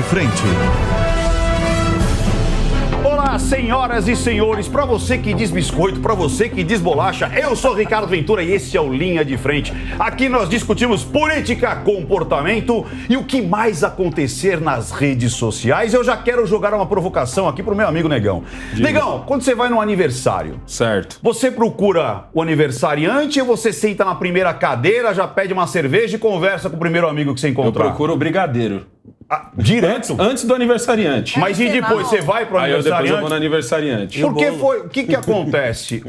Frente. Olá, senhoras e senhores, para você que diz biscoito, para você que diz bolacha, eu sou Ricardo Ventura e esse é o Linha de Frente. Aqui nós discutimos política, comportamento e o que mais acontecer nas redes sociais. Eu já quero jogar uma provocação aqui pro meu amigo Negão. Negão, quando você vai num aniversário, certo, você procura o aniversariante ou você senta na primeira cadeira, já pede uma cerveja e conversa com o primeiro amigo que você encontrar? Eu procuro o brigadeiro. Direto? Antes do aniversariante. Mas e depois, você vai pro aniversariante? Aí depois eu vou no aniversariante. Porque o que acontece?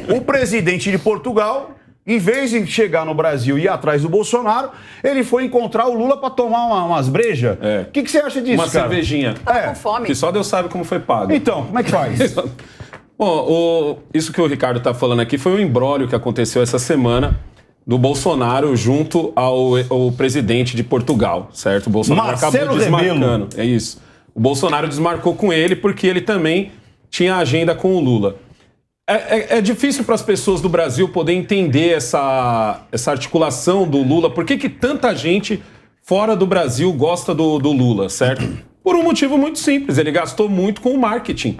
O presidente de Portugal, em vez de chegar no Brasil e ir atrás do Bolsonaro, ele foi encontrar o Lula para tomar umas brejas. O que você acha disso, Uma cara? cervejinha. Tá com fome. Que só Deus sabe como foi pago. Então, como é que faz? Bom, isso que o Ricardo tá falando aqui foi um imbróglio que aconteceu essa semana do Bolsonaro junto ao presidente de Portugal, certo? O Bolsonaro acabou desmarcando. É isso. O Bolsonaro desmarcou com ele porque ele também tinha agenda com o Lula. É difícil para as pessoas do Brasil poder entender essa articulação do Lula. Por que tanta gente fora do Brasil gosta do Lula, certo? Por um motivo muito simples. Ele gastou muito com o marketing.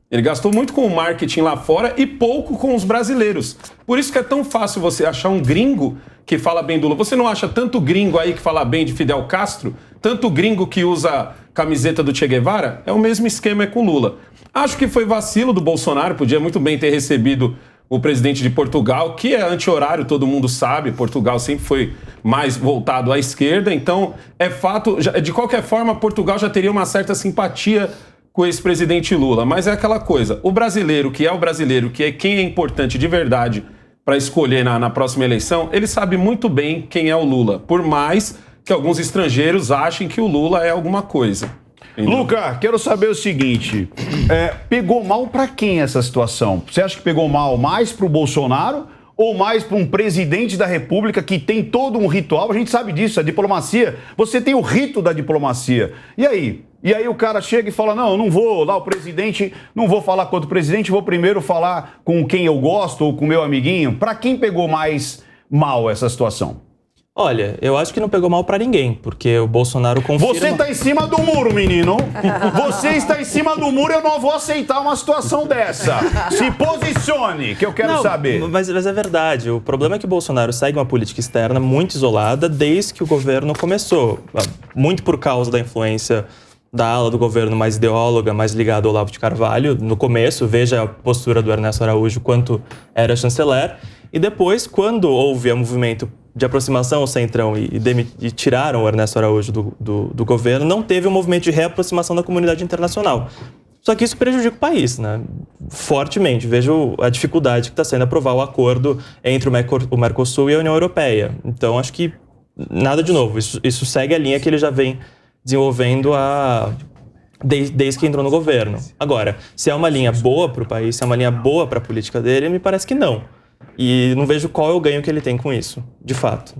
Ele gastou muito com o marketing lá fora e pouco com os brasileiros. Por isso que é tão fácil você achar um gringo que fala bem do Lula. Você não acha tanto gringo aí que fala bem de Fidel Castro? Tanto gringo que usa camiseta do Che Guevara? É o mesmo esquema com o Lula. Acho que foi vacilo do Bolsonaro. Podia muito bem ter recebido o presidente de Portugal, que é anti-horário, todo mundo sabe. Portugal sempre foi mais voltado à esquerda. Então, é fato... De qualquer forma, Portugal já teria uma certa simpatia com o ex-presidente Lula, mas é aquela coisa, o brasileiro, que é quem é importante de verdade para escolher na próxima eleição, ele sabe muito bem quem é o Lula, por mais que alguns estrangeiros achem que o Lula é alguma coisa. Entendeu? Luca, quero saber o seguinte, pegou mal para quem essa situação? Você acha que pegou mal mais pro Bolsonaro ou mais para um presidente da República que tem todo um ritual? A gente sabe disso, a diplomacia, você tem o rito da diplomacia. E aí o cara chega e fala, não, eu não vou lá, o presidente, não vou falar contra o presidente, vou primeiro falar com quem eu gosto ou com o meu amiguinho. Para quem pegou mais mal essa situação? Olha, eu acho que não pegou mal pra ninguém, porque o Bolsonaro confirma... Você tá em cima do muro, menino. Você está em cima do muro, eu não vou aceitar uma situação dessa. Se posicione, que eu quero saber. Mas é verdade. O problema é que o Bolsonaro segue uma política externa muito isolada desde que o governo começou. Muito por causa da influência da ala do governo mais ideóloga, mais ligada ao Olavo de Carvalho. No começo, veja a postura do Ernesto Araújo quanto era chanceler. E depois, quando houve o movimento de aproximação ao Centrão e tiraram o Ernesto Araújo do governo, não teve um movimento de reaproximação da comunidade internacional. Só que isso prejudica o país, né? Fortemente. Vejo a dificuldade que está sendo aprovar o acordo entre o Mercosul e a União Europeia. Então, acho que nada de novo. Isso segue a linha que ele já vem desenvolvendo desde que entrou no governo. Agora, se é uma linha boa para o país, se é uma linha boa para a política dele, me parece que não. E não vejo qual é o ganho que ele tem com isso, de fato.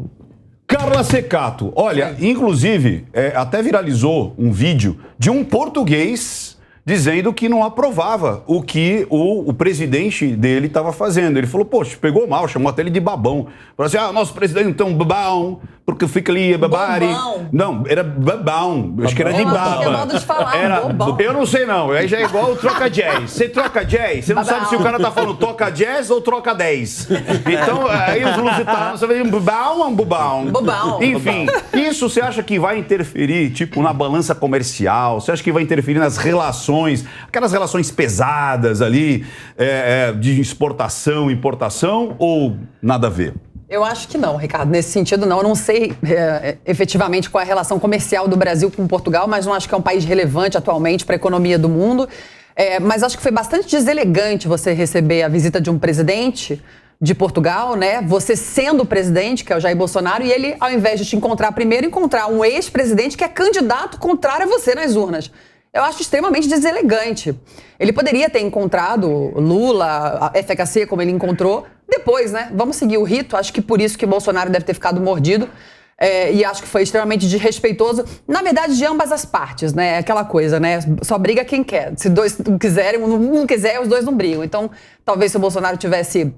Carla Secato, olha, inclusive, até viralizou um vídeo de um português dizendo que não aprovava o que o presidente dele estava fazendo. Ele falou, poxa, pegou mal, chamou até ele de babão. Falou assim, nosso presidente então babão, porque fica ali, babari. Bobão. Não, era babão, acho que era de baba. É modo de falar, bobão. Eu não sei não, aí já é igual o troca jazz. Você troca jazz, você não sabe se o cara tá falando toca jazz ou troca 10. Então, aí os lusitanos, você vai babão, bobão. Bobão. Enfim, isso você acha que vai interferir, tipo, na balança comercial? Você acha que vai interferir nas relações, aquelas relações pesadas ali, de exportação, importação, ou nada a ver? Eu acho que não, Ricardo. Nesse sentido, não. Eu não sei efetivamente qual é a relação comercial do Brasil com Portugal, mas não acho que é um país relevante atualmente para a economia do mundo. Mas acho que foi bastante deselegante você receber a visita de um presidente de Portugal, né? Você sendo o presidente, que é o Jair Bolsonaro, e ele, ao invés de te encontrar primeiro, encontrar um ex-presidente que é candidato contrário a você nas urnas. Eu acho extremamente deselegante. Ele poderia ter encontrado Lula, a FHC, como ele encontrou, depois, né? Vamos seguir o rito. Acho que por isso que Bolsonaro deve ter ficado mordido. E acho que foi extremamente desrespeitoso. Na verdade, de ambas as partes, né? É aquela coisa, né? Só briga quem quer. Se dois quiserem, um não quiser, os dois não brigam. Então, talvez se o Bolsonaro tivesse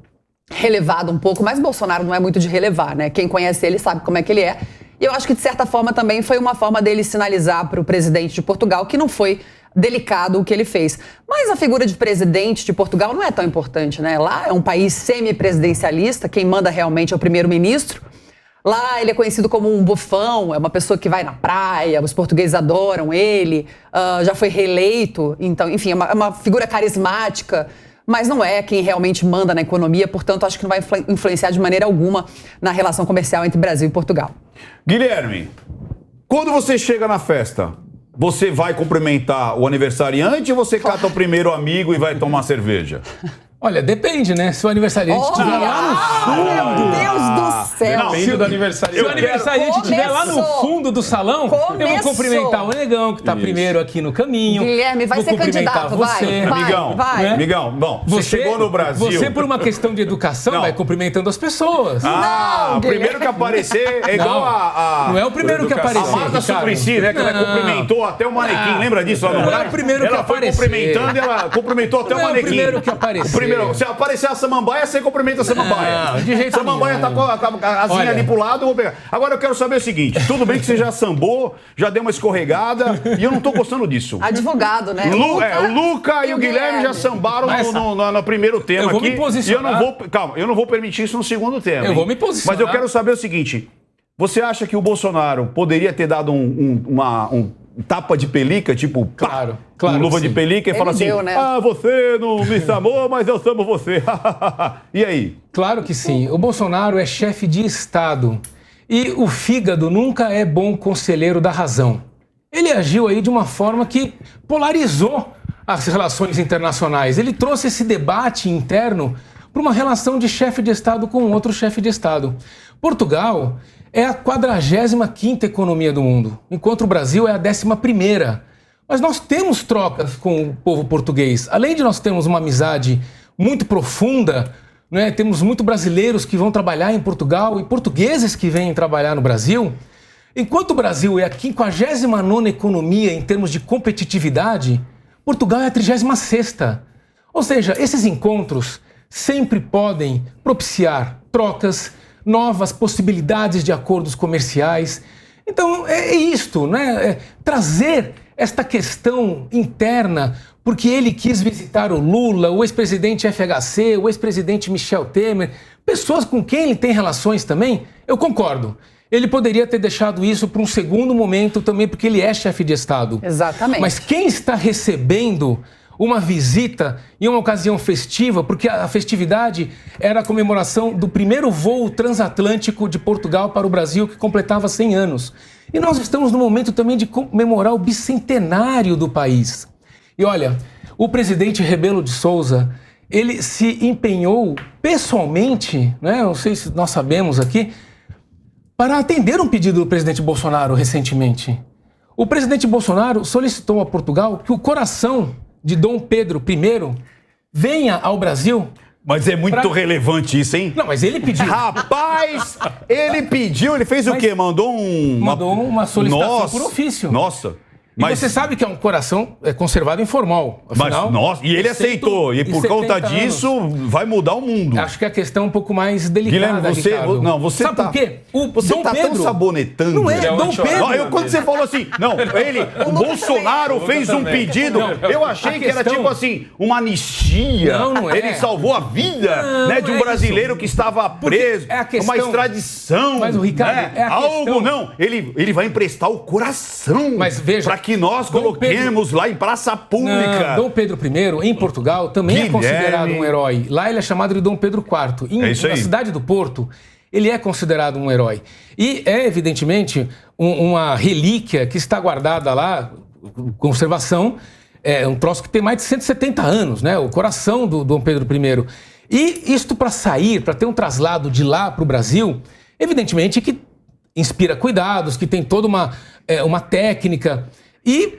relevado um pouco, mas Bolsonaro não é muito de relevar, né? Quem conhece ele sabe como é que ele é. E eu acho que, de certa forma, também foi uma forma dele sinalizar para o presidente de Portugal que não foi delicado o que ele fez. Mas a figura de presidente de Portugal não é tão importante, né? Lá é um país semi-presidencialista, quem manda realmente é o primeiro-ministro. Lá ele é conhecido como um bufão, é uma pessoa que vai na praia, os portugueses adoram ele, já foi reeleito, então, enfim, é uma figura carismática, mas não é quem realmente manda na economia, portanto, acho que não vai influenciar de maneira alguma na relação comercial entre Brasil e Portugal. Guilherme, quando você chega na festa, você vai cumprimentar o aniversariante ou você cata o primeiro amigo e vai tomar cerveja? Olha, depende, né? Se o aniversariante estiver lá no fundo... Meu Deus do céu! Depende do aniversariante. Se o aniversariante estiver lá no fundo do salão, eu vou cumprimentar o negão, que está primeiro aqui no caminho. Guilherme, vai ser candidato, você. vai. Amigão, bom, você chegou no Brasil... Você, por uma questão de educação, vai cumprimentando as pessoas. O primeiro que aparecer é igual a... Não é o primeiro que aparecer, A Marta Suplicy, né? Que ela cumprimentou até o manequim. Lembra disso? Não é o primeiro que aparecer. Cumprimentando e ela cumprimentou até o manequim. Não é o primeiro que aparecer. Se aparecer a samambaia, você cumprimenta a samambaia. Não, de jeito samambaia nenhum. tá com a asinha ali pro lado, eu vou pegar. Agora eu quero saber o seguinte: tudo bem que você já sambou, já deu uma escorregada, e eu não tô gostando disso. Advogado, né? O Luca e o Guilherme já sambaram no primeiro tema aqui. Eu vou me posicionar. E eu não vou. Calma, eu não vou permitir isso no segundo tema. Eu vou me posicionar. Mas eu quero saber o seguinte: você acha que o Bolsonaro poderia ter dado um tapa de pelica, tipo, claro, luva de pelica e fala assim, deu, né? você não me chamou, mas eu chamo você. E aí? Claro que sim. O Bolsonaro é chefe de Estado. E o fígado nunca é bom conselheiro da razão. Ele agiu aí de uma forma que polarizou as relações internacionais. Ele trouxe esse debate interno para uma relação de chefe de Estado com outro chefe de Estado. Portugal é a 45ª economia do mundo, enquanto o Brasil é a 11ª. Mas nós temos trocas com o povo português. Além de nós termos uma amizade muito profunda, né, temos muitos brasileiros que vão trabalhar em Portugal e portugueses que vêm trabalhar no Brasil. Enquanto o Brasil é a 59ª economia em termos de competitividade, Portugal é a 36ª. Ou seja, esses encontros sempre podem propiciar trocas, novas possibilidades de acordos comerciais. Então, é isto, né? Trazer esta questão interna, porque ele quis visitar o Lula, o ex-presidente FHC, o ex-presidente Michel Temer, pessoas com quem ele tem relações também, eu concordo. Ele poderia ter deixado isso para um segundo momento também, porque ele é chefe de Estado. Exatamente. Mas quem está recebendo uma visita em uma ocasião festiva, porque a festividade era a comemoração do primeiro voo transatlântico de Portugal para o Brasil, que completava 100 anos. E nós estamos no momento também de comemorar o bicentenário do país. E olha, o presidente Rebelo de Sousa, ele se empenhou pessoalmente, né, não sei se nós sabemos aqui, para atender um pedido do presidente Bolsonaro recentemente. O presidente Bolsonaro solicitou a Portugal que o coração de Dom Pedro I venha ao Brasil. Mas é muito relevante isso, hein? Não, mas ele pediu. Rapaz, ele fez o quê? Mandou uma solicitação por ofício. Nossa. Mas você sabe que é um coração conservado informal. Afinal, e ele aceitou. E por conta disso, vai mudar o mundo. Acho que a questão é um pouco mais delicada, Guilherme, você sabe por quê? Você tá tão sabonetando. Não é, Dom Pedro. Quando você falou assim, o Bolsonaro fez um pedido, eu achei que era tipo assim, uma anistia. Não é. Ele salvou a vida de um brasileiro que estava preso. Uma extradição. Mas o Ricardo, algo, não. Ele vai emprestar o coração. Mas veja, que nós coloquemos lá em praça pública. Dom Pedro I, em Portugal, também é considerado um herói. Lá ele é chamado de Dom Pedro IV. Na cidade do Porto, ele é considerado um herói. E é, evidentemente, uma relíquia que está guardada lá, conservação, é um troço que tem mais de 170 anos, né? O coração do Dom Pedro I. E isto para sair, para ter um traslado de lá para o Brasil, evidentemente que inspira cuidados, que tem toda uma técnica. E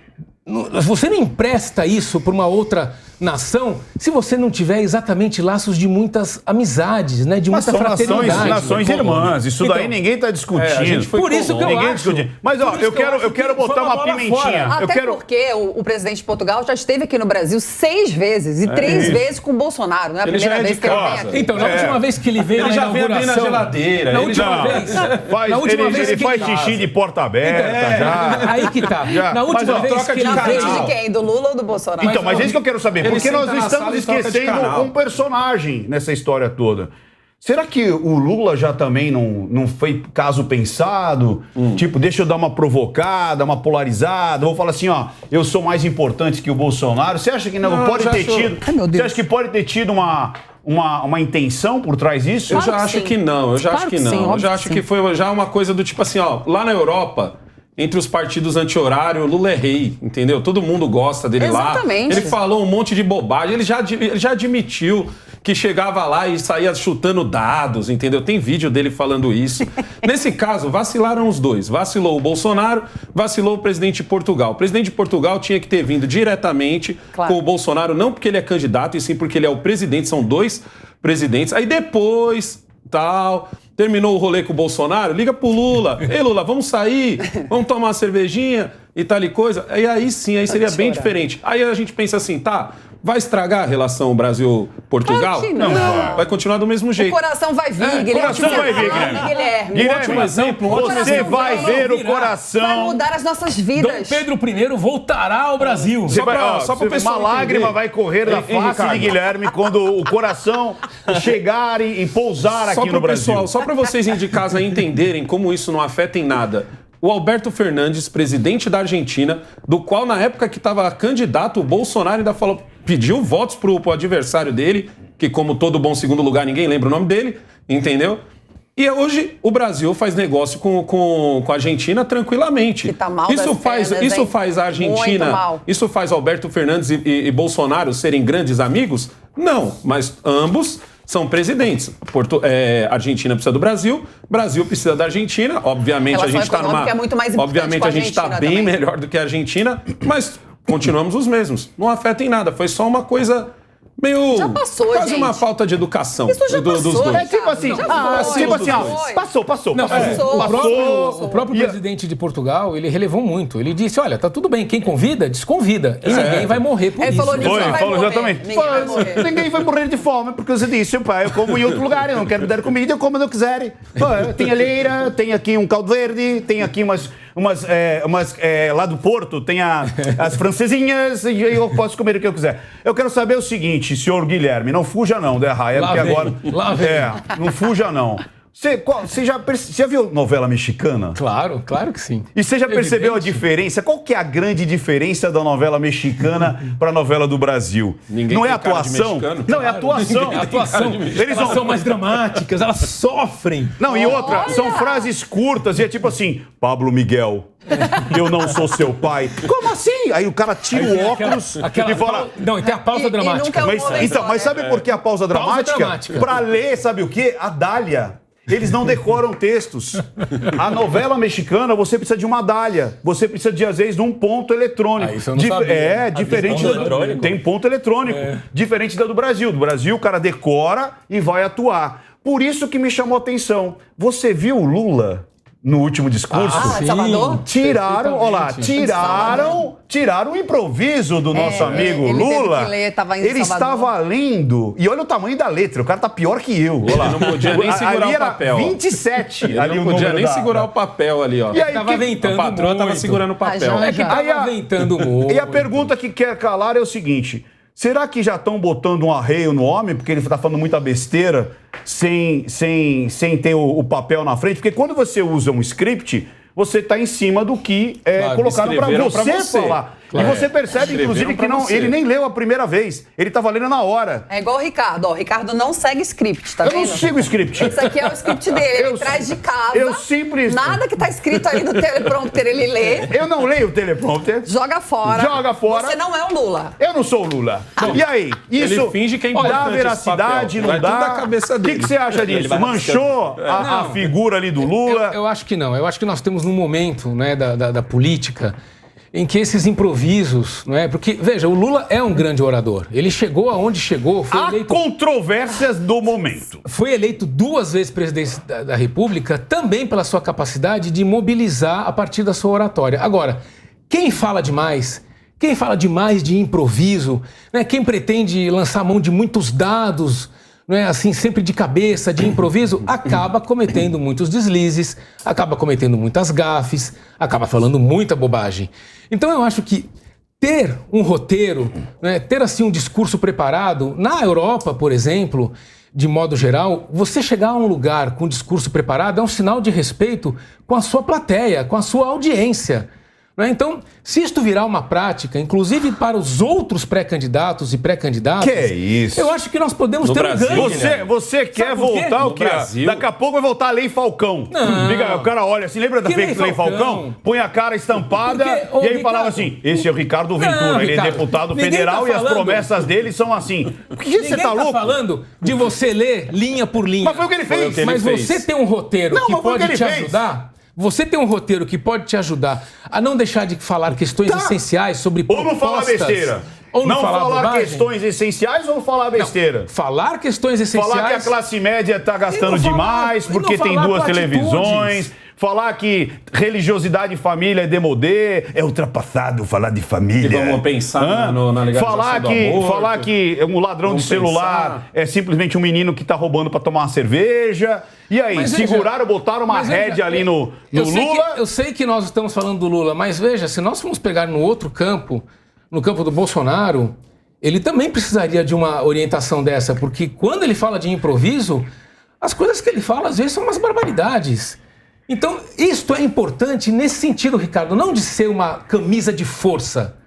você não empresta isso para uma outra nação se você não tiver exatamente laços de muitas amizades, né? De muita fraternidade. Nações irmãs. Isso daí ninguém está discutindo. Por isso que eu acho. Mas ó, eu quero botar uma pimentinha. Até porque o presidente de Portugal já esteve aqui no Brasil 6 vezes e 3 vezes com o Bolsonaro. Não é a primeira vez que ele vem aqui. Então, na última vez que ele veio na inauguração... Ele já veio na geladeira. Na última vez... Ele faz xixi de porta aberta já. Aí que tá. Na última vez que ele veio... De quem? Do Lula ou do Bolsonaro? Então, mas é isso que eu quero saber. Porque nós estamos esquecendo um personagem nessa história toda. Será que o Lula já também não foi caso pensado? Tipo, deixa eu dar uma provocada, uma polarizada. Vou falar assim, ó, eu sou mais importante que o Bolsonaro. Você acha que não pode ter tido... Você acha que pode ter tido uma intenção por trás disso? Eu já acho que não. Eu já acho que não. Eu já acho que foi já uma coisa do tipo assim, ó, lá na Europa... Entre os partidos anti-horário, o Lula é rei, entendeu? Todo mundo gosta dele lá. Exatamente. Ele falou um monte de bobagem, ele já admitiu que chegava lá e saía chutando dados, entendeu? Tem vídeo dele falando isso. Nesse caso, vacilaram os dois. Vacilou o Bolsonaro, vacilou o presidente de Portugal. O presidente de Portugal tinha que ter vindo diretamente com o Bolsonaro, não porque ele é candidato, e sim porque ele é o presidente, são 2 presidentes. Aí depois... terminou o rolê com o Bolsonaro, liga pro Lula. Ei, Lula, vamos sair? Vamos tomar uma cervejinha e tal e coisa? E aí sim, aí seria bem diferente. Aí a gente pensa assim, vai estragar a relação Brasil-Portugal? Claro que não. Vai continuar do mesmo jeito. O coração vai vir, Guilherme. O coração vai vir, Guilherme. Um ótimo exemplo. Você vai ver o coração. Vai mudar as nossas vidas. Dom Pedro I voltará ao Brasil. Só para o pessoal uma lágrima vai correr da face de Guilherme quando o coração chegar e pousar aqui no Brasil. Pessoal, só para vocês de casa entenderem como isso não afeta em nada. O Alberto Fernandes, presidente da Argentina, do qual na época que estava candidato, o Bolsonaro ainda pediu votos pro adversário dele, que como todo bom segundo lugar, ninguém lembra o nome dele, entendeu? E hoje o Brasil faz negócio com a Argentina tranquilamente. Que tá mal isso faz a Argentina, isso faz Alberto Fernandes e Bolsonaro serem grandes amigos? Não, mas ambos são presidentes. Argentina precisa do Brasil precisa da Argentina. Obviamente a gente está obviamente a gente está bem melhor do que a Argentina, mas continuamos os mesmos. Não afeta em nada. Foi só uma coisa meio... Já passou, quase gente. uma falta de educação. Isso já passou, dos dois. É tipo assim, passou. Não, o próprio presidente de Portugal, ele relevou muito. Ele disse, olha, tá tudo bem, quem convida, desconvida. E ninguém vai morrer por isso. Falou nisso, falou exatamente. Ninguém vai morrer de fome, porque você disse, pai, eu como em outro lugar, eu não quero me dar comida, eu como onde eu quiser. Tem a leira, tem aqui um caldo verde, tem aqui umas lá do Porto, tem as francesinhas, e eu posso comer o que eu quiser. Eu quero saber o seguinte, senhor Guilherme, não fuja não, Derraia, porque agora... não fuja não. Você já viu novela mexicana? Claro que sim. E você já percebeu a diferença? Qual que é a grande diferença da novela mexicana para a novela do Brasil? Não é atuação? Não, é atuação. Eles são mais dramáticas, elas sofrem. Não, e outra, são frases curtas, e é tipo assim, Pablo Miguel, eu não sou seu pai. Como assim? Aí o cara tira o óculos e fala... Não, e tem a pausa dramática. Mas sabe por que a pausa dramática? Pra ler, sabe o quê? A Dália. Eles não decoram textos. A novela mexicana, você precisa de uma dália. Você precisa de, às vezes, de um ponto eletrônico. Isso eu não sabia. Diferente do... Tem ponto eletrônico. Diferente da do Brasil. Do Brasil, o cara decora e vai atuar. Por isso que me chamou a atenção. Você viu o Lula no último discurso? Salvador? Tiraram o improviso do nosso amigo Lula. Ele estava lendo. E olha o tamanho da letra. O cara tá pior que eu. Ele não podia nem segurar o papel. 27. Ele não podia nem segurar o papel ali, ó. E aí, tava ventando a patroa tava segurando o papel. Tava ventando muito. E a pergunta que quer calar é o seguinte... Será que já estão botando um arreio no homem, porque ele está falando muita besteira, sem ter o papel na frente? Porque quando você usa um script, você está em cima do que colocaram para você falar. Claro. E você percebe, inclusive, que ele nem leu a primeira vez. Ele estava lendo na hora. É igual o Ricardo. O Ricardo não segue script, tá vendo? Eu não sigo script. Esse aqui é o script dele. Ele traz de casa. Nada que tá escrito aí no teleprompter ele lê. Eu não leio o teleprompter. Joga fora. Você não é o Lula. Eu não sou o Lula. E aí? Isso ele finge que é importante. Dá veracidade, não dá? O que você acha disso? Manchou a figura ali do Lula? Eu acho que não. Eu acho que nós temos num momento, né, da política em que esses improvisos, não é? Porque, veja, o Lula é um grande orador. Ele chegou aonde chegou, foi Há eleito... controvérsias do momento. Foi eleito 2 vezes presidente da República, também pela sua capacidade de mobilizar a partir da sua oratória. Agora, quem fala demais de improviso, né? Quem pretende lançar mão de muitos dados, não é assim, sempre de cabeça, de improviso, acaba cometendo muitos deslizes, acaba cometendo muitas gafes, acaba falando muita bobagem. Então eu acho que ter um roteiro, né, ter assim um discurso preparado, na Europa, por exemplo, de modo geral, você chegar a um lugar com um discurso preparado é um sinal de respeito com a sua plateia, com a sua audiência. Então, se isto virar uma prática, inclusive para os outros pré-candidatos e pré-candidatas... Que é isso? Eu acho que nós podemos ter um ganho. Você quer voltar o quê? Daqui a pouco vai voltar a Lei Falcão. O cara olha assim, lembra da Lei Falcão? Põe a cara estampada e aí falava assim, esse é o Ricardo Ventura, ele é deputado federal e as promessas dele são assim. Por que você tá louco? Ninguém tá falando de você ler linha por linha. Mas foi o que ele fez. Mas você tem um roteiro que pode te ajudar... Você tem um roteiro que pode te ajudar a não deixar de falar questões essenciais sobre propostas... Ou não falar besteira. Ou não falar questões essenciais ou falar besteira? Não, falar questões essenciais... Falar que a classe média está gastando demais porque tem 2 televisões... Falar que religiosidade e família é demodê, é ultrapassado falar de família. E vamos pensar na legalização falar que um ladrão de celular é simplesmente um menino que está roubando para tomar uma cerveja. E aí, mas seguraram, botaram uma rédea ali no Lula. Eu sei que nós estamos falando do Lula, mas veja, se nós formos pegar no outro campo, no campo do Bolsonaro, ele também precisaria de uma orientação dessa, porque quando ele fala de improviso, as coisas que ele fala às vezes são umas barbaridades. Então, isto é importante nesse sentido, Ricardo, não de ser uma camisa de força,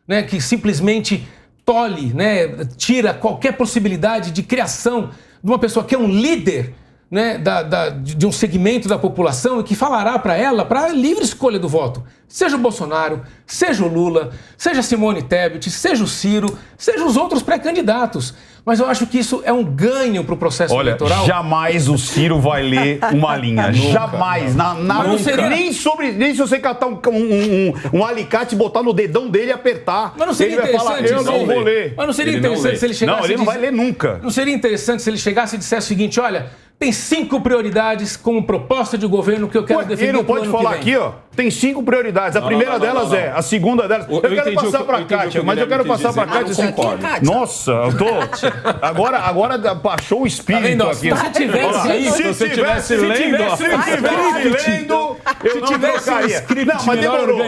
né, que simplesmente tolhe, né, tira qualquer possibilidade de criação de uma pessoa que é um líder, né, de um segmento da população e que falará para ela, para a livre escolha do voto. Seja o Bolsonaro, seja o Lula, seja a Simone Tebet, seja o Ciro, seja os outros pré-candidatos. Mas eu acho que isso é um ganho para o processo eleitoral. Jamais o Ciro vai ler uma linha. Jamais. Nem se você catar um alicate e botar no dedão dele e apertar. Mas não seria ele vai falar, eu não vou ler. Mas não seria interessante se ele chegasse... Não, ele não vai ler nunca. Não seria interessante se ele chegasse e dissesse o seguinte, olha... Tem 5 prioridades como proposta de governo que eu quero defender. Ele não pode falar aqui, ó. Tem 5 prioridades. A primeira delas é, a segunda delas. Eu quero passar para a Kátia, mas eu quero passar para a Kátia assim. Nossa, eu tô. Agora baixou o espírito aqui. Se tivesse aí, se você tivesse lendo, eu não trocaria. Não, mas demorou.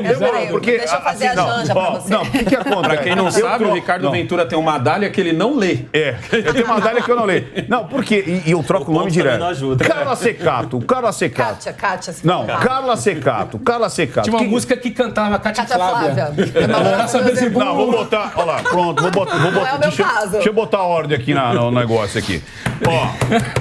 Porque deixa eu fazer a Janja para você. Não, o que acontece? Para quem não sabe, o Ricardo Ventura tem uma medalha que ele não lê. Eu tenho uma medalha que eu não leio. Não, porque e eu troco o nome direto. Carla Secato. Kátia. Não, Carla Secato. Tinha uma música que cantava Kátia Flávia. Não, vou botar. Olha lá, pronto. Vou botar. Não é o meu caso. Deixa eu botar a ordem aqui no negócio aqui. Ó,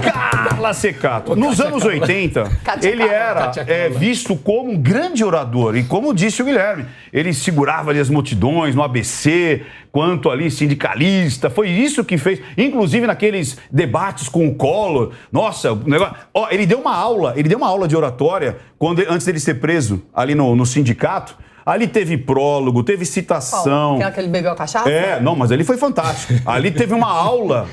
Carla Secato. Nos anos 80, ele era visto como um grande orador. E como disse o Guilherme, ele segurava ali as multidões no ABC, quanto ali sindicalista. Foi isso que fez. Inclusive naqueles debates com o Collor. Nossa, o negócio. Ó, ele deu uma aula de oratória antes dele ser preso ali no sindicato. Ali teve prólogo, teve citação. Aquela que ele bebeu a cachaça? Não, mas ali foi fantástico. Ali teve uma aula.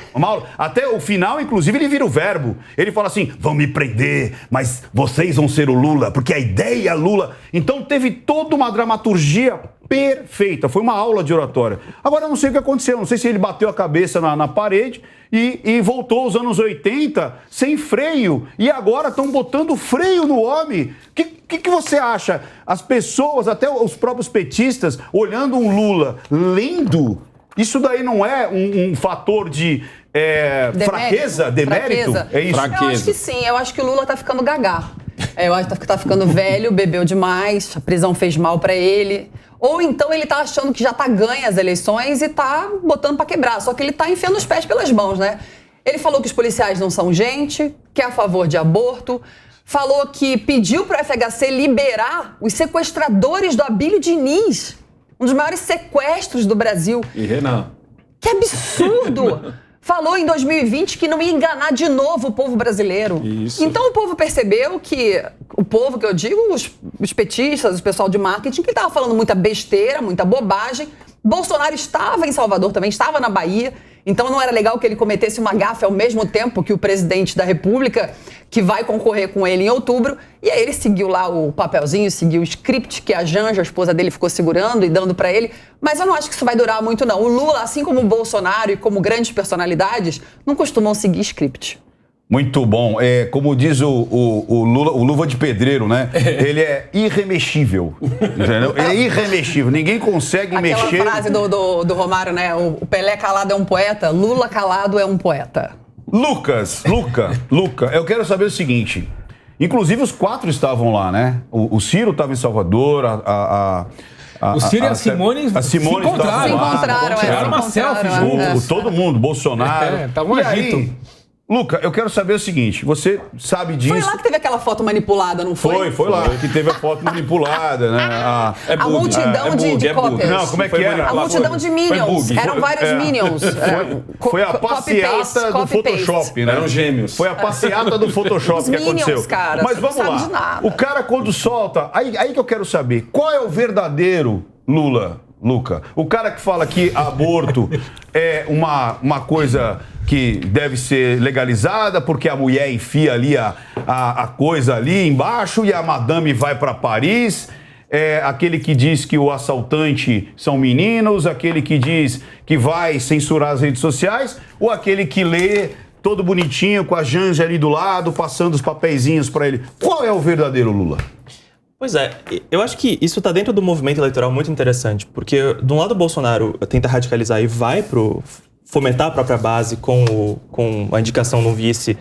Até o final, inclusive, ele vira o verbo. Ele fala assim, vão me prender, mas vocês vão ser o Lula, porque a ideia é Lula. Então teve toda uma dramaturgia perfeita. Foi uma aula de oratória. Agora eu não sei o que aconteceu. Não sei se ele bateu a cabeça na parede e voltou aos anos 80 sem freio. E agora estão botando freio no homem. O que você acha? As pessoas, até os próprios petistas, olhando um Lula lendo, isso daí não é um fator de fraqueza, demérito? Fraqueza. É isso? Eu acho que sim. Eu acho que o Lula tá ficando gagá. Eu acho que tá ficando velho, bebeu demais, a prisão fez mal pra ele. Ou então ele tá achando que já tá ganha as eleições e tá botando pra quebrar. Só que ele tá enfiando os pés pelas mãos, né? Ele falou que os policiais não são gente, que é a favor de aborto. Falou que pediu pro FHC liberar os sequestradores do Abílio Diniz. Um dos maiores sequestros do Brasil. E Renan. Que absurdo! falou em 2020 que não ia enganar de novo o povo brasileiro. Isso. Então o povo percebeu que, o povo que eu digo, os petistas, o pessoal de marketing, que estava falando muita besteira, muita bobagem. Bolsonaro estava em Salvador também, estava na Bahia, então não era legal que ele cometesse uma gafe ao mesmo tempo que o presidente da República, que vai concorrer com ele em outubro. E aí ele seguiu lá o papelzinho, seguiu o script que a Janja, a esposa dele, ficou segurando e dando para ele. Mas eu não acho que isso vai durar muito, não. O Lula, assim como o Bolsonaro e como grandes personalidades, não costumam seguir script. Muito bom. Como diz o Lula, o Luva de Pedreiro, né? Ele é irremexível. Entendeu? Ele é irremexível. Ninguém consegue mexer. Aquela frase do Romário, né? O Pelé calado é um poeta, Lula calado é um poeta. Luca, eu quero saber o seguinte. Inclusive, os 4 estavam lá, né? O Ciro estava em Salvador, o Ciro e a Simone Se encontraram, tiraram uma selfie juntos. Todo mundo, Bolsonaro. Tava um agito. Luca, eu quero saber o seguinte, você sabe disso... Foi lá que teve aquela foto manipulada, não foi? Foi lá que teve a foto manipulada, né? A multidão de cópias. Não, como é que era? A multidão de Minions. Eram vários Minions. Foi a passeata do Photoshop, né? Eram gêmeos. Foi a passeata do Photoshop que aconteceu. Cara, mas vamos lá. O cara quando solta... Aí que eu quero saber, qual é o verdadeiro Luca? O cara que fala que aborto é uma coisa que deve ser legalizada porque a mulher enfia ali a coisa ali embaixo e a madame vai para Paris. Aquele que diz que o assaltante são meninos, aquele que diz que vai censurar as redes sociais, ou aquele que lê todo bonitinho com a Janja ali do lado, passando os papeizinhos para ele. Qual é o verdadeiro Lula? Pois é, eu acho que isso está dentro do movimento eleitoral muito interessante, porque de um lado o Bolsonaro tenta radicalizar e vai fomentar a própria base com a indicação de um vice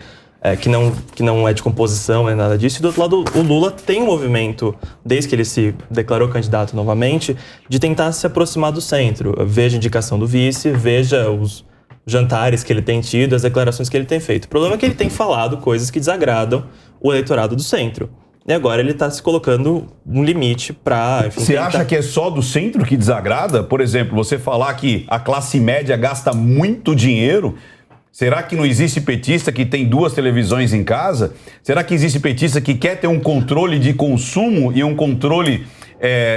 que não é de composição, nem nada disso, e do outro lado o Lula tem um movimento, desde que ele se declarou candidato novamente, de tentar se aproximar do centro. Veja a indicação do vice, veja os jantares que ele tem tido, as declarações que ele tem feito. O problema é que ele tem falado coisas que desagradam o eleitorado do centro. E agora ele está se colocando um limite para... Você acha que é só do centro que desagrada? Por exemplo, você falar que a classe média gasta muito dinheiro... Será que não existe petista que tem 2 televisões em casa? Será que existe petista que quer ter um controle de consumo e um controle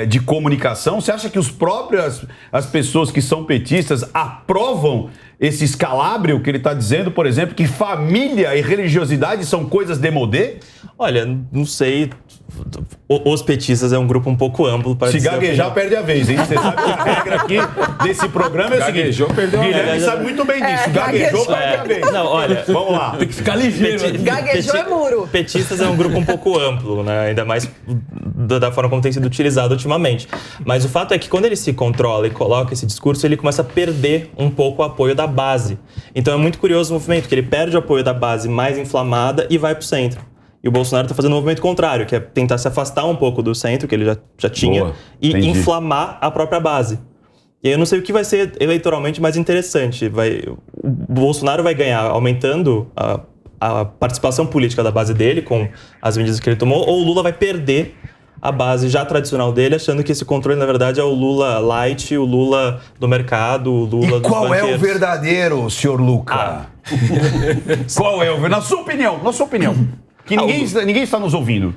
de comunicação? Você acha que as pessoas que são petistas aprovam esse escalabro que ele está dizendo, por exemplo, que família e religiosidade são coisas demodê? Olha, não sei. Os petistas é um grupo um pouco amplo para dizer. Se gaguejar, perde a vez, hein? Você sabe que a regra aqui desse programa é o seguinte: perdeu a vez. Guilherme sabe muito bem disso. Gaguejou, perde a vez. Não, olha, vamos lá. Tem que ficar ligeiro. Gaguejou é muro. Petistas é um grupo um pouco amplo, né? Ainda mais da forma como tem sido utilizado ultimamente. Mas o fato é que quando ele se controla e coloca esse discurso, ele começa a perder um pouco o apoio da base. Então é muito curioso o movimento, que ele perde o apoio da base mais inflamada e vai para o centro. E o Bolsonaro está fazendo um movimento contrário, que é tentar se afastar um pouco do centro, que ele já tinha, e inflamar a própria base. E aí eu não sei o que vai ser eleitoralmente mais interessante. O Bolsonaro vai ganhar aumentando a participação política da base dele, com as medidas que ele tomou, ou o Lula vai perder a base já tradicional dele, achando que esse controle, na verdade, é o Lula light, o Lula do mercado, o Lula dos qual banqueiros. É o verdadeiro, senhor Luca? Qual é o verdadeiro? Na sua opinião. Que ninguém está nos ouvindo.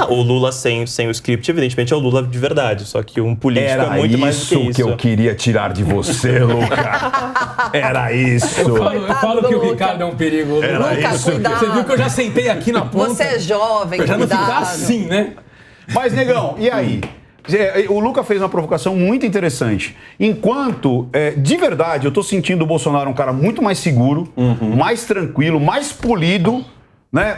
O Lula sem o script, evidentemente, é o Lula de verdade. Só que um político é muito mais do que isso. Era isso que eu queria tirar de você, Luca. Era isso. Eu falo que o Ricardo é um perigo. Era Luca, isso. cuidado. Você viu que eu já sentei aqui na ponta. Você é jovem, pra já não cuidado. ficar assim, né? Mas, negão, e aí? O Luca fez uma provocação muito interessante. Enquanto, de verdade, eu tô sentindo o Bolsonaro um cara muito mais seguro, mais tranquilo, mais polido, né?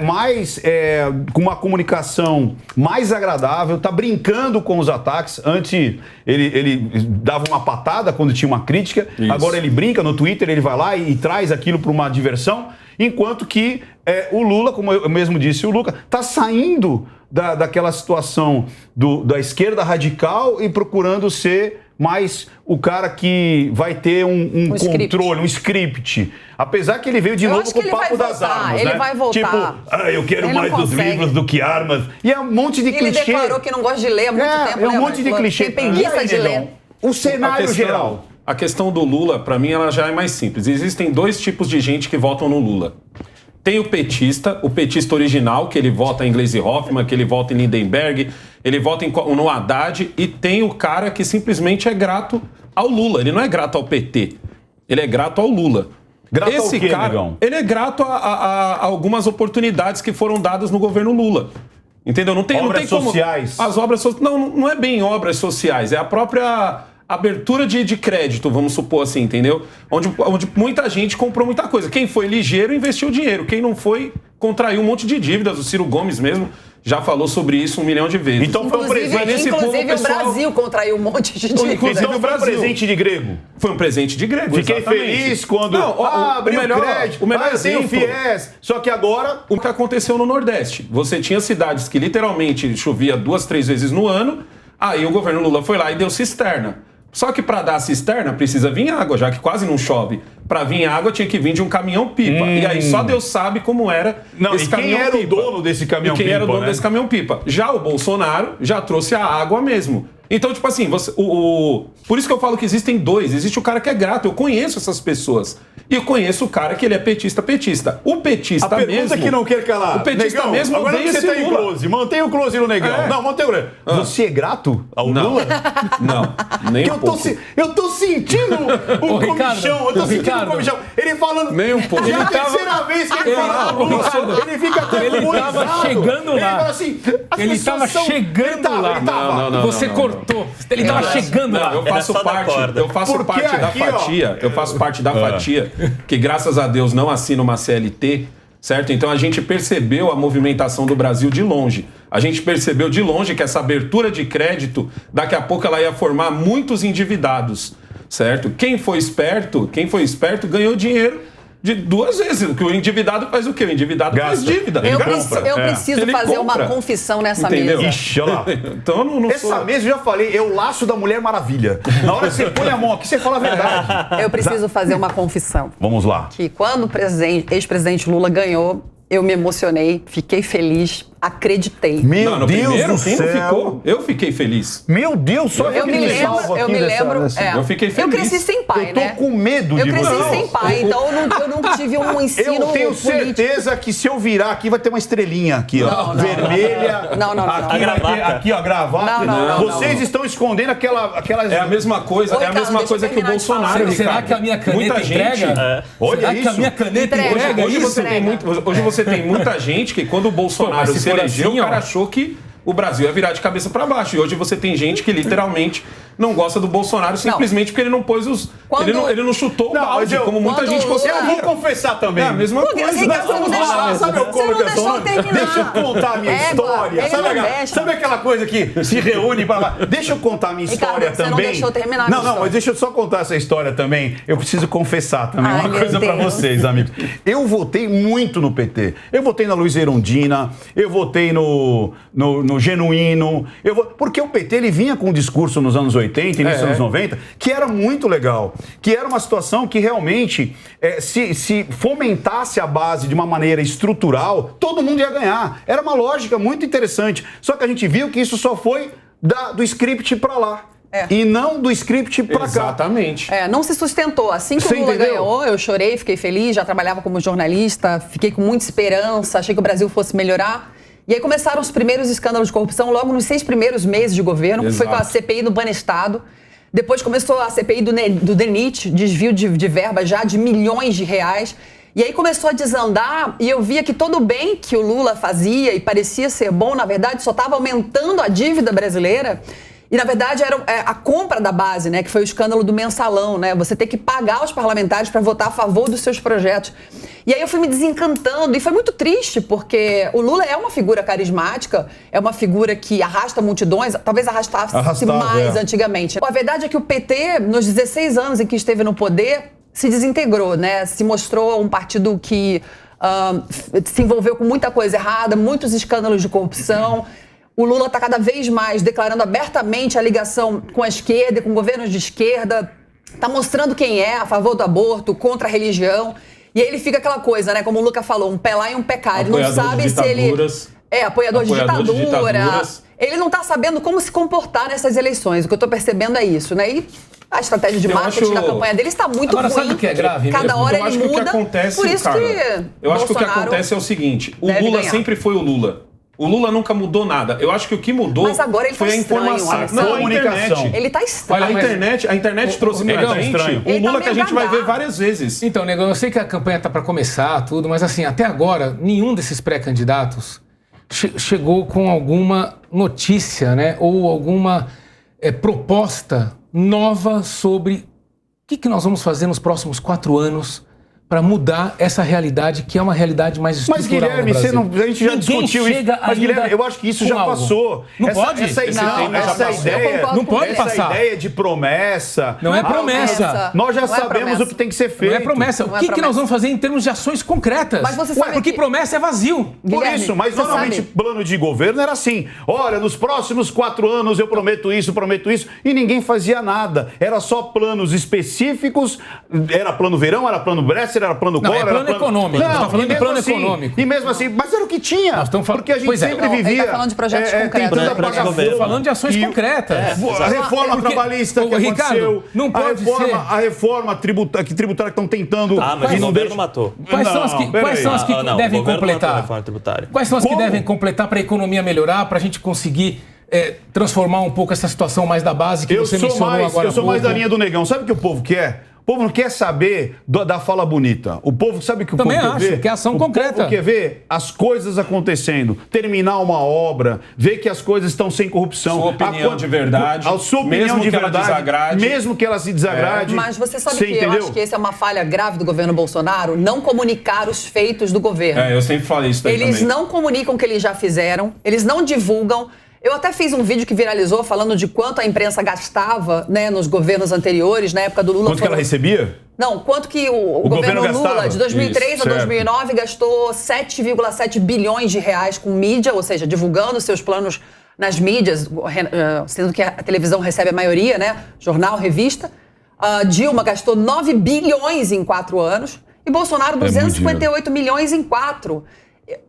Com uma comunicação mais agradável, tá brincando com os ataques. Antes ele dava uma patada quando tinha uma crítica, agora ele brinca no Twitter, ele vai lá e traz aquilo para uma diversão, enquanto que o Lula, como eu mesmo disse, o Luca tá saindo daquela situação da esquerda radical e procurando ser mais o cara que vai ter um controle, um script. Apesar que ele veio de novo com o papo das armas, ele né? vai voltar. Tipo, eu quero mais dos livros do que armas. E é um monte de clichê. Ele declarou que não gosta de ler há muito tempo. É um monte de clichê. Tem preguiça de ler. O cenário geral. a questão do Lula, para mim, ela já é mais simples. Existem 2 tipos de gente que votam no Lula. Tem o petista original, que ele vota em Gleisi Hoffmann, que ele vota em Lindenberg, ele vota no Haddad, e tem o cara que simplesmente é grato ao Lula. Ele não é grato ao PT, ele é grato ao Lula. Grato Esse ao quê, cara, negão? ele é grato a algumas oportunidades que foram dadas no governo Lula. Entendeu? Não tem como... sociais. As obras sociais. Não é bem obras sociais, é a própria abertura de crédito, vamos supor assim, entendeu? Onde muita gente comprou muita coisa. Quem foi ligeiro investiu dinheiro. Quem não foi, contraiu um monte de dívidas. O Ciro Gomes mesmo já falou sobre isso 1 milhão de vezes. Então foi um presente. Inclusive o Brasil contraiu um monte de dívidas. Inclusive Então foi um presente de grego. Foi um presente de grego, Fiquei exatamente. feliz quando abriu o crédito. O melhor eu tenho exemplo. FIES. Só que agora... O que aconteceu no Nordeste? Você tinha cidades que literalmente chovia 2, 3 vezes no ano, aí o governo Lula foi lá e deu cisterna. Só que para dar a cisterna precisa vir água, já que quase não chove. Para vir água tinha que vir de um caminhão-pipa. E aí só Deus sabe como era esse caminhão-pipa. Quem era o dono desse caminhão-pipa? Quem era o dono desse caminhão-pipa? Já o Bolsonaro já trouxe a água mesmo. Então, tipo assim, por isso que eu falo que existem 2. Existe o cara que é grato. Eu conheço essas pessoas. E eu conheço o cara que ele é petista. O petista a mesmo... pergunta que não quer calar. O petista Negão, mesmo agora odeia você esse tá em Lula. close. Mantém o close no Negão. É. Não, mantém o close. Você é grato ao Lula? Não, nem um pouco. Eu tô sentindo o Ricardo, comichão. Eu tô sentindo Ricardo. o comichão. Ele falando... Nem um pouco. Já é a terceira vez que ele fala do Lula. Ele fica até Ele tava ruborizado. chegando lá. Ele fala assim... as Ele pessoas tava são- chegando Ele tava, lá. ele tava. Não, Você cortou. Ele tava chegando lá. Eu faço só da parte, corda. eu faço Porque parte da aqui, ó, fatia, eu faço parte da fatia que graças a Deus não assina uma CLT, certo? Então a gente percebeu a movimentação do Brasil de longe. A gente percebeu de longe que essa abertura de crédito, daqui a pouco ela ia formar muitos endividados, certo? Quem foi esperto ganhou dinheiro de 2 vezes. O que o endividado faz o quê? O endividado faz dívida. Eu Ele preciso Ele fazer compra. uma confissão nessa Entendeu? mesa. Ixi, olha lá. Então eu não Essa sou... mesa, eu já falei, é o laço da Mulher Maravilha. Na hora que você põe a mão aqui, você fala a verdade. Eu preciso fazer uma confissão. Vamos lá. Que quando o ex-presidente Lula ganhou, eu me emocionei, fiquei feliz, acreditei. Meu Não, no Deus primeiro, do quem céu. não ficou? Eu fiquei feliz. Meu Deus, só Eu que me lembro, Eu fiquei feliz. Eu cresci sem pai, Eu tô né? com medo Eu de cresci você. sem pai, então eu não tive um ensino Eu tenho político. certeza que se eu virar aqui vai ter uma estrelinha aqui, ó. Vermelha. Não. Aqui A vai ter, gravata. aqui, ó, gravata. Não. Vocês estão escondendo aquelas... É a mesma coisa, Ô, é a mesma Ricardo, coisa deixa eu que o terminar de falar. Bolsonaro. Será Ricardo. que a minha caneta Muita entrega? gente. Olha Será que a isso. minha caneta Entrega. entrega Hoje isso? você tem muita gente que quando o Bolsonaro Pô, mas se se for elegeu, assim, o cara ó. achou que o Brasil ia virar de cabeça pra baixo. E hoje você tem gente que literalmente não gosta do Bolsonaro simplesmente porque ele não pôs os... Quando- Ele não chutou o Não, balde, mas eu- como muita quando gente o Lula- Eu considera. vou confessar também. É a mesma Porque, coisa. assim, Nós você vamos não lá, deixou- sabe você como não que eu deixou sou? eu terminar. Deixa eu contar a minha Égua, história. ele não deixa. Sabe aquela coisa que se reúne para... Deixa eu contar a minha Ricardo, história você não também. deixou eu terminar a minha Não, história. mas deixa eu só contar essa história também. Eu preciso confessar também Ai, uma meu coisa para Deus. vocês, amigos. Eu votei muito no PT. Eu votei na Luiz Erundina, eu votei no Genuíno, porque o PT ele vinha com um discurso nos anos 80, início dos anos 90, que era muito legal, que era uma situação que realmente, se fomentasse a base de uma maneira estrutural, todo mundo ia ganhar. Era uma lógica muito interessante. Só que a gente viu que isso só foi do script para lá. E não do script para cá. Exatamente. Não se sustentou. Assim que Você o Lula entendeu? ganhou, eu chorei, fiquei feliz, já trabalhava como jornalista, fiquei com muita esperança, achei que o Brasil fosse melhorar. E aí começaram os primeiros escândalos de corrupção logo nos 6 primeiros meses de governo, que foi com a CPI do Banestado. Depois começou a CPI do DENIT, desvio de verba já de milhões de reais. E aí começou a desandar e eu via que todo o bem que o Lula fazia e parecia ser bom, na verdade, só estava aumentando a dívida brasileira. E, na verdade, era a compra da base, né? Que foi o escândalo do mensalão, né? Você ter que pagar os parlamentares para votar a favor dos seus projetos. E aí eu fui me desencantando. E foi muito triste, porque o Lula é uma figura carismática, é uma figura que arrasta multidões, talvez arrastasse mais antigamente. A verdade é que o PT, nos 16 anos em que esteve no poder, se desintegrou, né? Se mostrou um partido que se envolveu com muita coisa errada, muitos escândalos de corrupção. O Lula está cada vez mais declarando abertamente a ligação com a esquerda e com governos de esquerda. Está mostrando quem é a favor do aborto, contra a religião. E aí ele fica aquela coisa, né? Como o Luca falou, um pé lá e um pé cá. Ele não sabe se ele... Apoiador de ditadura. Ele não está sabendo como se comportar nessas eleições. O que eu estou percebendo é isso, né? E A estratégia de marketing da campanha dele está muito Agora, ruim. sabe o que é grave? Cada hora eu acho ele que muda. o que acontece, por isso cara, que eu acho que o que Bolsonaro acontece é o seguinte: o deve Lula ganhar. sempre foi o Lula. O Lula nunca mudou nada. Eu acho que o que mudou Mas agora ele foi tá a informação. estranho, Alessandro. Não, a Comunicação. internet. Ele tá estranho. A internet trouxe pra Negão, gente estranho. o Ele tá Lula que a meio gente vai gaga. ver várias vezes. Então, Negão, eu sei que a campanha tá para começar, tudo, mas assim, até agora, nenhum desses pré-candidatos chegou com alguma notícia, né? Ou alguma proposta nova sobre o que nós vamos fazer nos próximos 4 anos para mudar essa realidade, que é uma realidade mais estrutural. Mas, Guilherme, no Brasil. a gente já Ninguém discutiu isso. chega Mas, Guilherme, ainda eu acho que isso com já algo. passou. Não pode? Essa Não, ideia. eu concordo Não pode com ele. passar. Essa ideia de promessa. Não é promessa. Nós já Não é sabemos promessa. o que tem que ser feito. Não é promessa. Não O é que promessa. nós vamos fazer em termos de ações concretas? Mas você sabe porque que- promessa é vazio. Por Guilherme, isso, mas você normalmente sabe? plano de governo era assim. Olha, nos próximos 4 anos eu prometo isso, e ninguém fazia nada. Era só planos específicos, era plano verão, era plano Bresser, era plano Não, Collor, é plano era econômico. Você tá falando e de mesmo plano assim- econômico. E mesmo assim, mas era o que tinha. Nós estamos falando- Porque a gente Pois é. sempre Não, ele vivia tá falando de projetos concretos. tentando Projeto apagar de governo. fogo. Falando de ações concretas. A reforma Porque- trabalhista que Ricardo, aconteceu, não pode ser. a reforma tributária que estão tentando... Mas e o não governo deixa- matou. Quais são as que, peraí. quais são as que Não, devem o governo matou a completar? reforma tributária. Quais são as que Como? devem completar para a economia melhorar, para a gente conseguir transformar um pouco essa situação mais da base que você mencionou agora? Eu sou mais há pouco? da linha do Negão. Sabe o que o povo quer? O povo não quer saber da fala bonita. O povo sabe o que o Também povo quer acho, ver? que é ação o concreta. povo quer ver as coisas acontecendo, terminar uma obra, ver que as coisas estão sem corrupção. Sua opinião de verdade, A sua opinião mesmo de que ela verdade, desagrade. mesmo que ela se desagrade. Mas você sabe Você que entendeu? eu acho que essa é uma falha grave do governo Bolsonaro, não comunicar os feitos do governo. Eu sempre falei isso daí Eles também. não comunicam o que eles já fizeram, eles não divulgam. Eu até fiz um vídeo que viralizou falando de quanto a imprensa gastava, né, nos governos anteriores, na época do Lula. Quanto que ela recebia? Não, quanto que o governo governo Lula, gastava? de 2003 Isso, a certo. 2009, gastou 7,7 bilhões de reais com mídia, ou seja, divulgando seus planos nas mídias, sendo que a televisão recebe a maioria, né? Jornal, revista. Dilma gastou 9 bilhões em 4 anos e Bolsonaro 258 milhões em 4.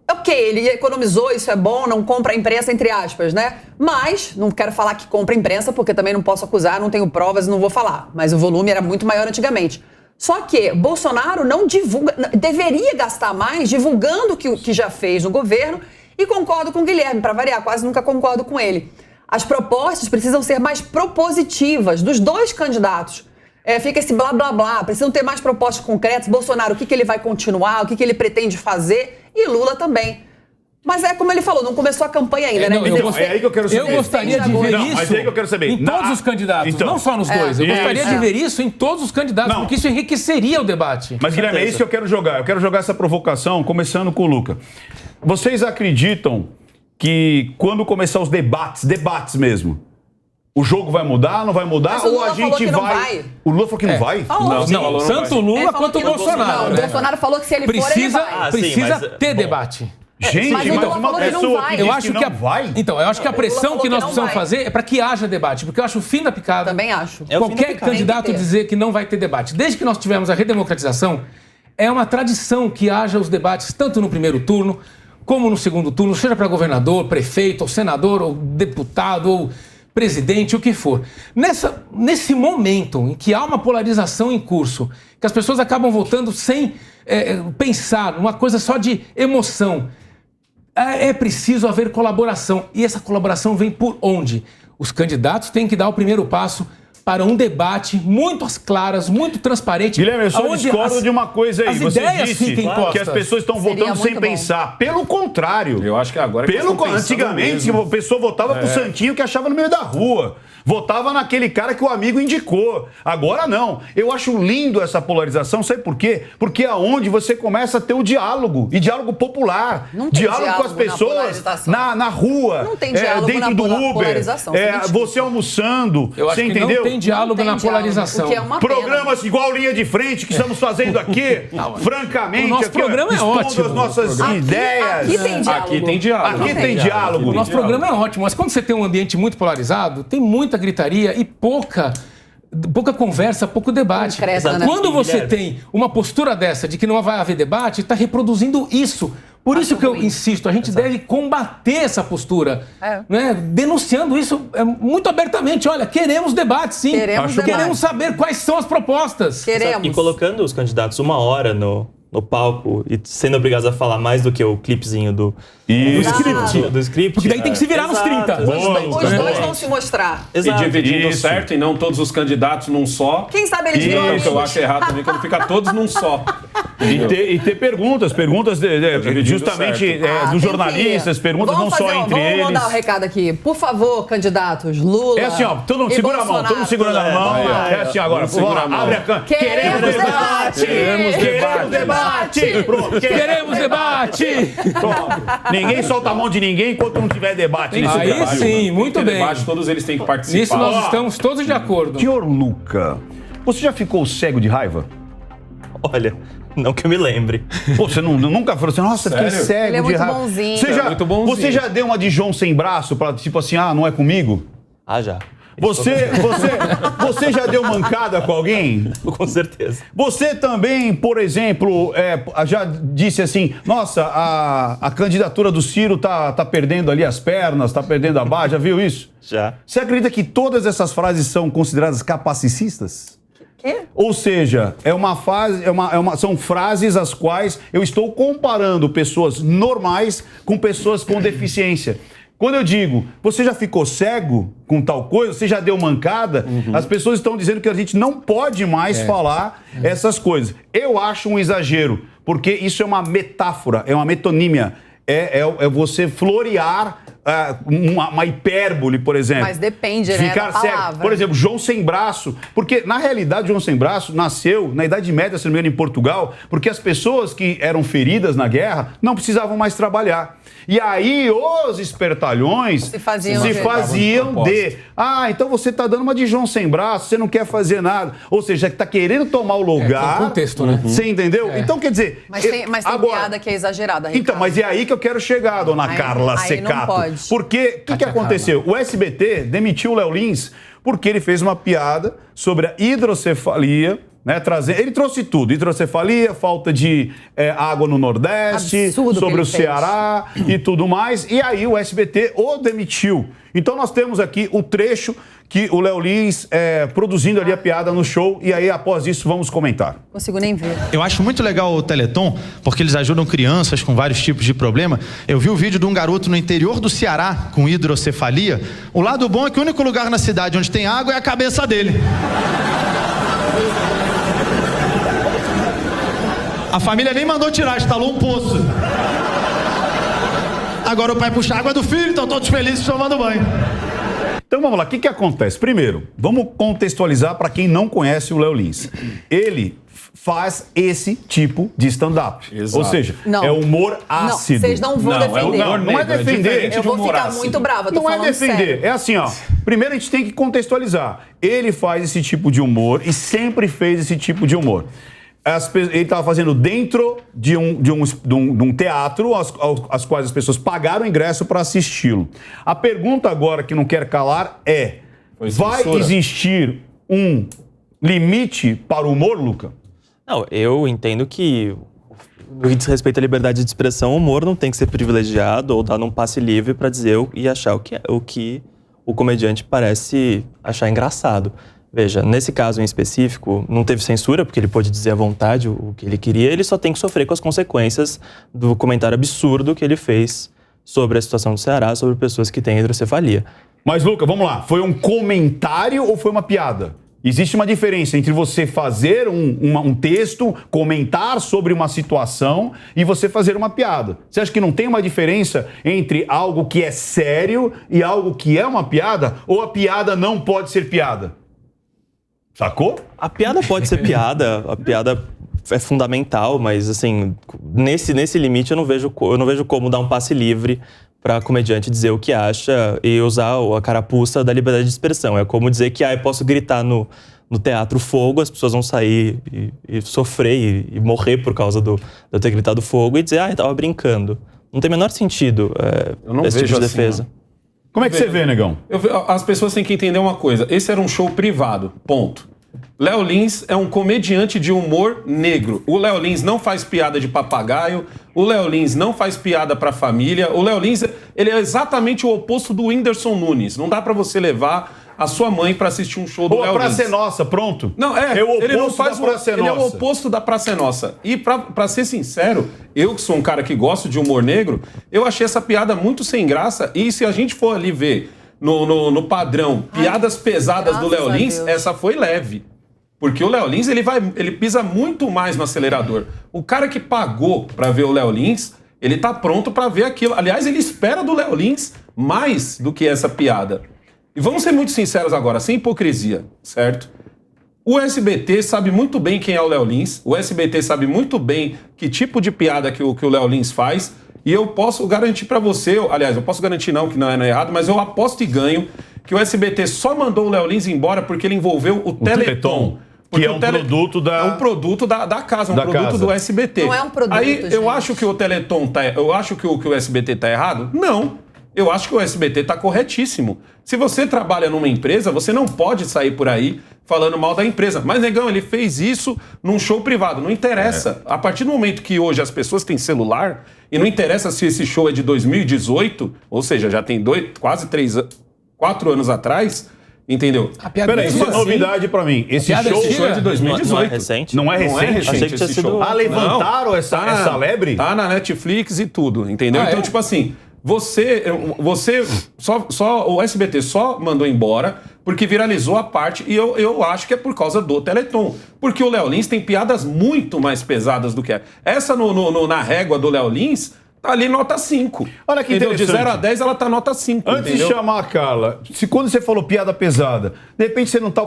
Ok, ele economizou, isso é bom, não compra a imprensa, entre aspas, né? Mas, não quero falar que compra a imprensa, porque também não posso acusar, não tenho provas e não vou falar. Mas o volume era muito maior antigamente. Só que Bolsonaro não divulga, deveria gastar mais divulgando o que já fez no governo, e concordo com o Guilherme, para variar, quase nunca concordo com ele. As propostas precisam ser mais propositivas dos dois candidatos. Fica esse blá, blá, blá. Precisam ter mais propostas concretas. Bolsonaro, o que ele vai continuar, o que ele pretende fazer. E Lula também. Mas é como ele falou, não começou a campanha ainda, né? Não, É aí que eu quero saber. Eu gostaria de ver Não, isso mas é aí que eu quero saber. em todos os candidatos, Então, não só nos dois. Eu gostaria de ver isso em todos os candidatos, Não. porque isso enriqueceria o debate. Mas, Guilherme, é isso que eu quero jogar. Eu quero jogar essa provocação, começando com o Luca. Vocês acreditam que quando começar os debates mesmo, o jogo vai mudar, não vai mudar? Mas o Ou Lula a gente falou que não vai... vai. O Lula falou que não vai? Falou. Não, tanto o Ele Lula falou quanto o que não. Bolsonaro, Não, né? o Bolsonaro falou que se ele for, ele Precisa, vai. precisa mas, ter bom. debate. Gente, Mas mas, o Lula uma falou que não pessoa vai. que Eu diz acho que que não vai... Então, eu acho que a pressão falou que que nós não precisamos vai. fazer é para que haja debate, porque eu acho o fim da picada. Também acho. É o fim da Qualquer picada. candidato Tem que ter. dizer que não vai ter debate. Desde que nós tivemos a redemocratização, é uma tradição que haja os debates tanto no primeiro turno como no segundo turno, seja para governador, prefeito, ou senador, ou deputado, ou presidente, o que for. Nesse momento em que há uma polarização em curso, que as pessoas acabam votando sem pensar, uma coisa só de emoção, é preciso haver colaboração. E essa colaboração vem por onde? Os candidatos têm que dar o primeiro passo para um debate muito às claras, muito transparente. Guilherme, eu só aonde discordo de uma coisa aí. as Você ideias disse fiquem que postas. as pessoas estão Seria votando sem muito bom. pensar. Pelo contrário. Eu acho que agora que Pelo eles estão pensando antigamente, mesmo. a pessoa votava pro Santinho que achava no meio da rua. Votava naquele cara que o amigo indicou. Agora não. Eu acho lindo essa polarização. Sabe por quê? Porque é onde você começa a ter o diálogo. E diálogo popular. Não tem diálogo com as diálogo na pessoas polarização. na rua. Não tem diálogo dentro na do Uber. polarização, você me desculpa. Você almoçando. Eu acho você que entendeu? não tem diálogo Não tem na diálogo, polarização. o que é uma pena. Programas igual Linha de Frente que estamos fazendo aqui, francamente, o nosso aqui, ó, programa é expondo ótimo. as nossas ideias. Aqui tem diálogo. Aqui tem diálogo. Aqui tem diálogo. O nosso programa é ótimo, mas quando você tem um ambiente muito polarizado, tem muita gritaria e pouca conversa, pouco debate. Concreta, né? Quando você Guilherme. tem uma postura dessa de que não vai haver debate, está reproduzindo isso. Por isso que eu insisto, a gente deve combater essa postura, né? Denunciando isso muito abertamente. Olha, queremos debate, sim. Queremos saber quais são as propostas. Queremos. E colocando os candidatos 1 hora no palco e sendo obrigados a falar mais do que o clipezinho do script. Porque daí tem que se virar nos 30. Os dois vão se mostrar. Exato. E dividindo certo e não todos os candidatos num só. Quem sabe eles viram. Que eu acho errado também, quando fica todos num só. E ter perguntas justamente dos jornalistas, perguntas não só entre eles. Vamos mandar o recado aqui. Por favor, candidatos, Lula. É assim, ó, todo mundo segura a mão, todo mundo segurando a mão. É assim agora, abre a câmera. Queremos debate! Queremos debate! Pronto, Queremos debate! Pronto. Ninguém solta a mão de ninguém enquanto não tiver debate. Aí sim, muito bem. Debate, todos eles têm que participar. Nisso nós estamos todos de acordo. Senhor Luca, você já ficou cego de raiva? Olha, não que eu me lembre. Pô, você nunca falou assim, nossa, fiquei cego Ele é de muito raiva. bonzinho. Você já deu uma de João sem braço pra, tipo assim, não é comigo? Já. Você já deu mancada com alguém? Com certeza. Você também, por exemplo, já disse assim, nossa, a candidatura do Ciro tá perdendo ali as pernas, tá perdendo a barra, já viu isso? Já. Você acredita que todas essas frases são consideradas capacicistas? Quê? Ou seja, são frases as quais eu estou comparando pessoas normais com pessoas com deficiência. Quando eu digo, você já ficou cego com tal coisa, você já deu mancada, as pessoas estão dizendo que a gente não pode mais falar essas coisas. Eu acho um exagero, porque isso é uma metáfora, é uma metonímia. É você florear uma hipérbole, por exemplo. Mas depende, né, Ficar da cego. palavra. Por exemplo, João Sem Braço. Porque, na realidade, João Sem Braço nasceu na Idade Média, se não me engano, em Portugal, porque as pessoas que eram feridas na guerra não precisavam mais trabalhar. E aí os espertalhões se faziam de... então você está dando uma de João Sem Braço, você não quer fazer nada. Ou seja, está querendo tomar o lugar. Tem contexto, né? Você entendeu? Então, quer dizer... Mas tem piada que é exagerada, Ricardo. Então, mas é aí que eu quero chegar, dona Carla Secato. Não pode. Porque, o que aconteceu? O SBT demitiu o Léo Lins porque ele fez uma piada sobre a hidrocefalia, né, ele trouxe tudo, hidrocefalia, falta de água no Nordeste, Absurdo sobre o Ceará e tudo mais, e aí o SBT o demitiu. Então nós temos aqui o trecho que o Léo Lins produzindo ali a piada no show, e aí após isso vamos comentar. Não consigo nem ver. Eu acho muito legal o Teleton, porque eles ajudam crianças com vários tipos de problema. Eu vi o vídeo de um garoto no interior do Ceará com hidrocefalia. O lado bom é que o único lugar na cidade onde tem água é a cabeça dele. A família nem mandou tirar, instalou um poço. Agora o pai puxa a água do filho, estão todos felizes tomando banho. Então vamos lá, o que acontece? Primeiro, vamos contextualizar para quem não conhece o Léo Lins. Ele faz esse tipo de stand-up. Ou seja, é humor ácido. Vocês não vão defender. Não é defender. Eu vou ficar muito brava, tô falando sério. Não é defender. Sério. É assim, ó. Primeiro a gente tem que contextualizar. Ele faz esse tipo de humor e sempre fez esse tipo de humor. Ele estava fazendo dentro de um teatro, as quais as pessoas pagaram ingresso para assisti-lo. A pergunta agora que não quer calar é: vai existir um limite para o humor, Luca? Não, eu entendo que, no que diz respeito à liberdade de expressão, o humor não tem que ser privilegiado ou dar um passe livre para dizer e achar o que o comediante parece achar engraçado. Veja, nesse caso em específico, não teve censura, porque ele pôde dizer à vontade o que ele queria, ele só tem que sofrer com as consequências do comentário absurdo que ele fez sobre a situação do Ceará, sobre pessoas que têm hidrocefalia. Mas, Luca, vamos lá, foi um comentário ou foi uma piada? Existe uma diferença entre você fazer um texto, comentar sobre uma situação e você fazer uma piada. Você acha que não tem uma diferença entre algo que é sério e algo que é uma piada? Ou a piada não pode ser piada? Sacou? A piada pode ser piada, a piada é fundamental, mas assim, nesse limite eu não vejo como dar um passe livre para comediante dizer o que acha e usar a carapuça da liberdade de expressão. É como dizer que eu posso gritar no teatro fogo, as pessoas vão sair e sofrer e morrer por causa de eu ter gritado fogo e dizer, eu tava brincando. Não tem o menor sentido esse tipo de defesa. Assim, como é que você vê, negão? As pessoas têm que entender uma coisa. Esse era um show privado, ponto. Léo Lins é um comediante de humor negro. O Léo Lins não faz piada de papagaio, o Léo Lins não faz piada pra família. O Léo Lins, ele é exatamente o oposto do Whindersson Nunes. Não dá pra você levar a sua mãe pra assistir um show do Léo Lins. Praça é Nossa, pronto. Não, ele não faz ele é o oposto da Praça é Nossa. E pra ser sincero, eu que sou um cara que gosto de humor negro, eu achei essa piada muito sem graça. E se a gente for ali ver no padrão piadas pesadas do Léo Lins, essa foi leve. Porque o Léo Lins, ele pisa muito mais no acelerador. O cara que pagou pra ver o Léo Lins, ele tá pronto pra ver aquilo. Aliás, ele espera do Léo Lins mais do que essa piada. E vamos ser muito sinceros agora, sem hipocrisia, certo? O SBT sabe muito bem quem é o Léo Lins, o SBT sabe muito bem que tipo de piada que o Léo Lins faz, e eu posso garantir pra você, aliás, eu posso garantir não, que não é errado, mas eu aposto e ganho que o SBT só mandou o Léo Lins embora porque ele envolveu o Teleton. Que é um produto da... É um produto da casa, produto do SBT. Não é um produto, Aí eu acho que o Teleton eu acho que o SBT tá errado? Não. Eu acho que o SBT está corretíssimo. Se você trabalha numa empresa, você não pode sair por aí falando mal da empresa. Mas, negão, ele fez isso num show privado. Não interessa. A partir do momento que hoje as pessoas têm celular, e não interessa se esse show é de 2018, ou seja, já tem 4 anos atrás, entendeu? Peraí, isso é novidade pra mim. Esse show é de 2018. Não é recente? Não é recente? Achei que tinha sido... levantaram essa lebre? Tá na Netflix e tudo, entendeu? Então, tipo assim... Você o SBT só mandou embora porque viralizou a parte, e eu acho que é por causa do Teleton. Porque o Léo Lins tem piadas muito mais pesadas do que essa na régua do Léo Lins, tá ali nota 5. Olha que interessante. De 0 a 10 ela tá nota 5. Antes de chamar a Carla, quando você falou piada pesada, de repente você não tá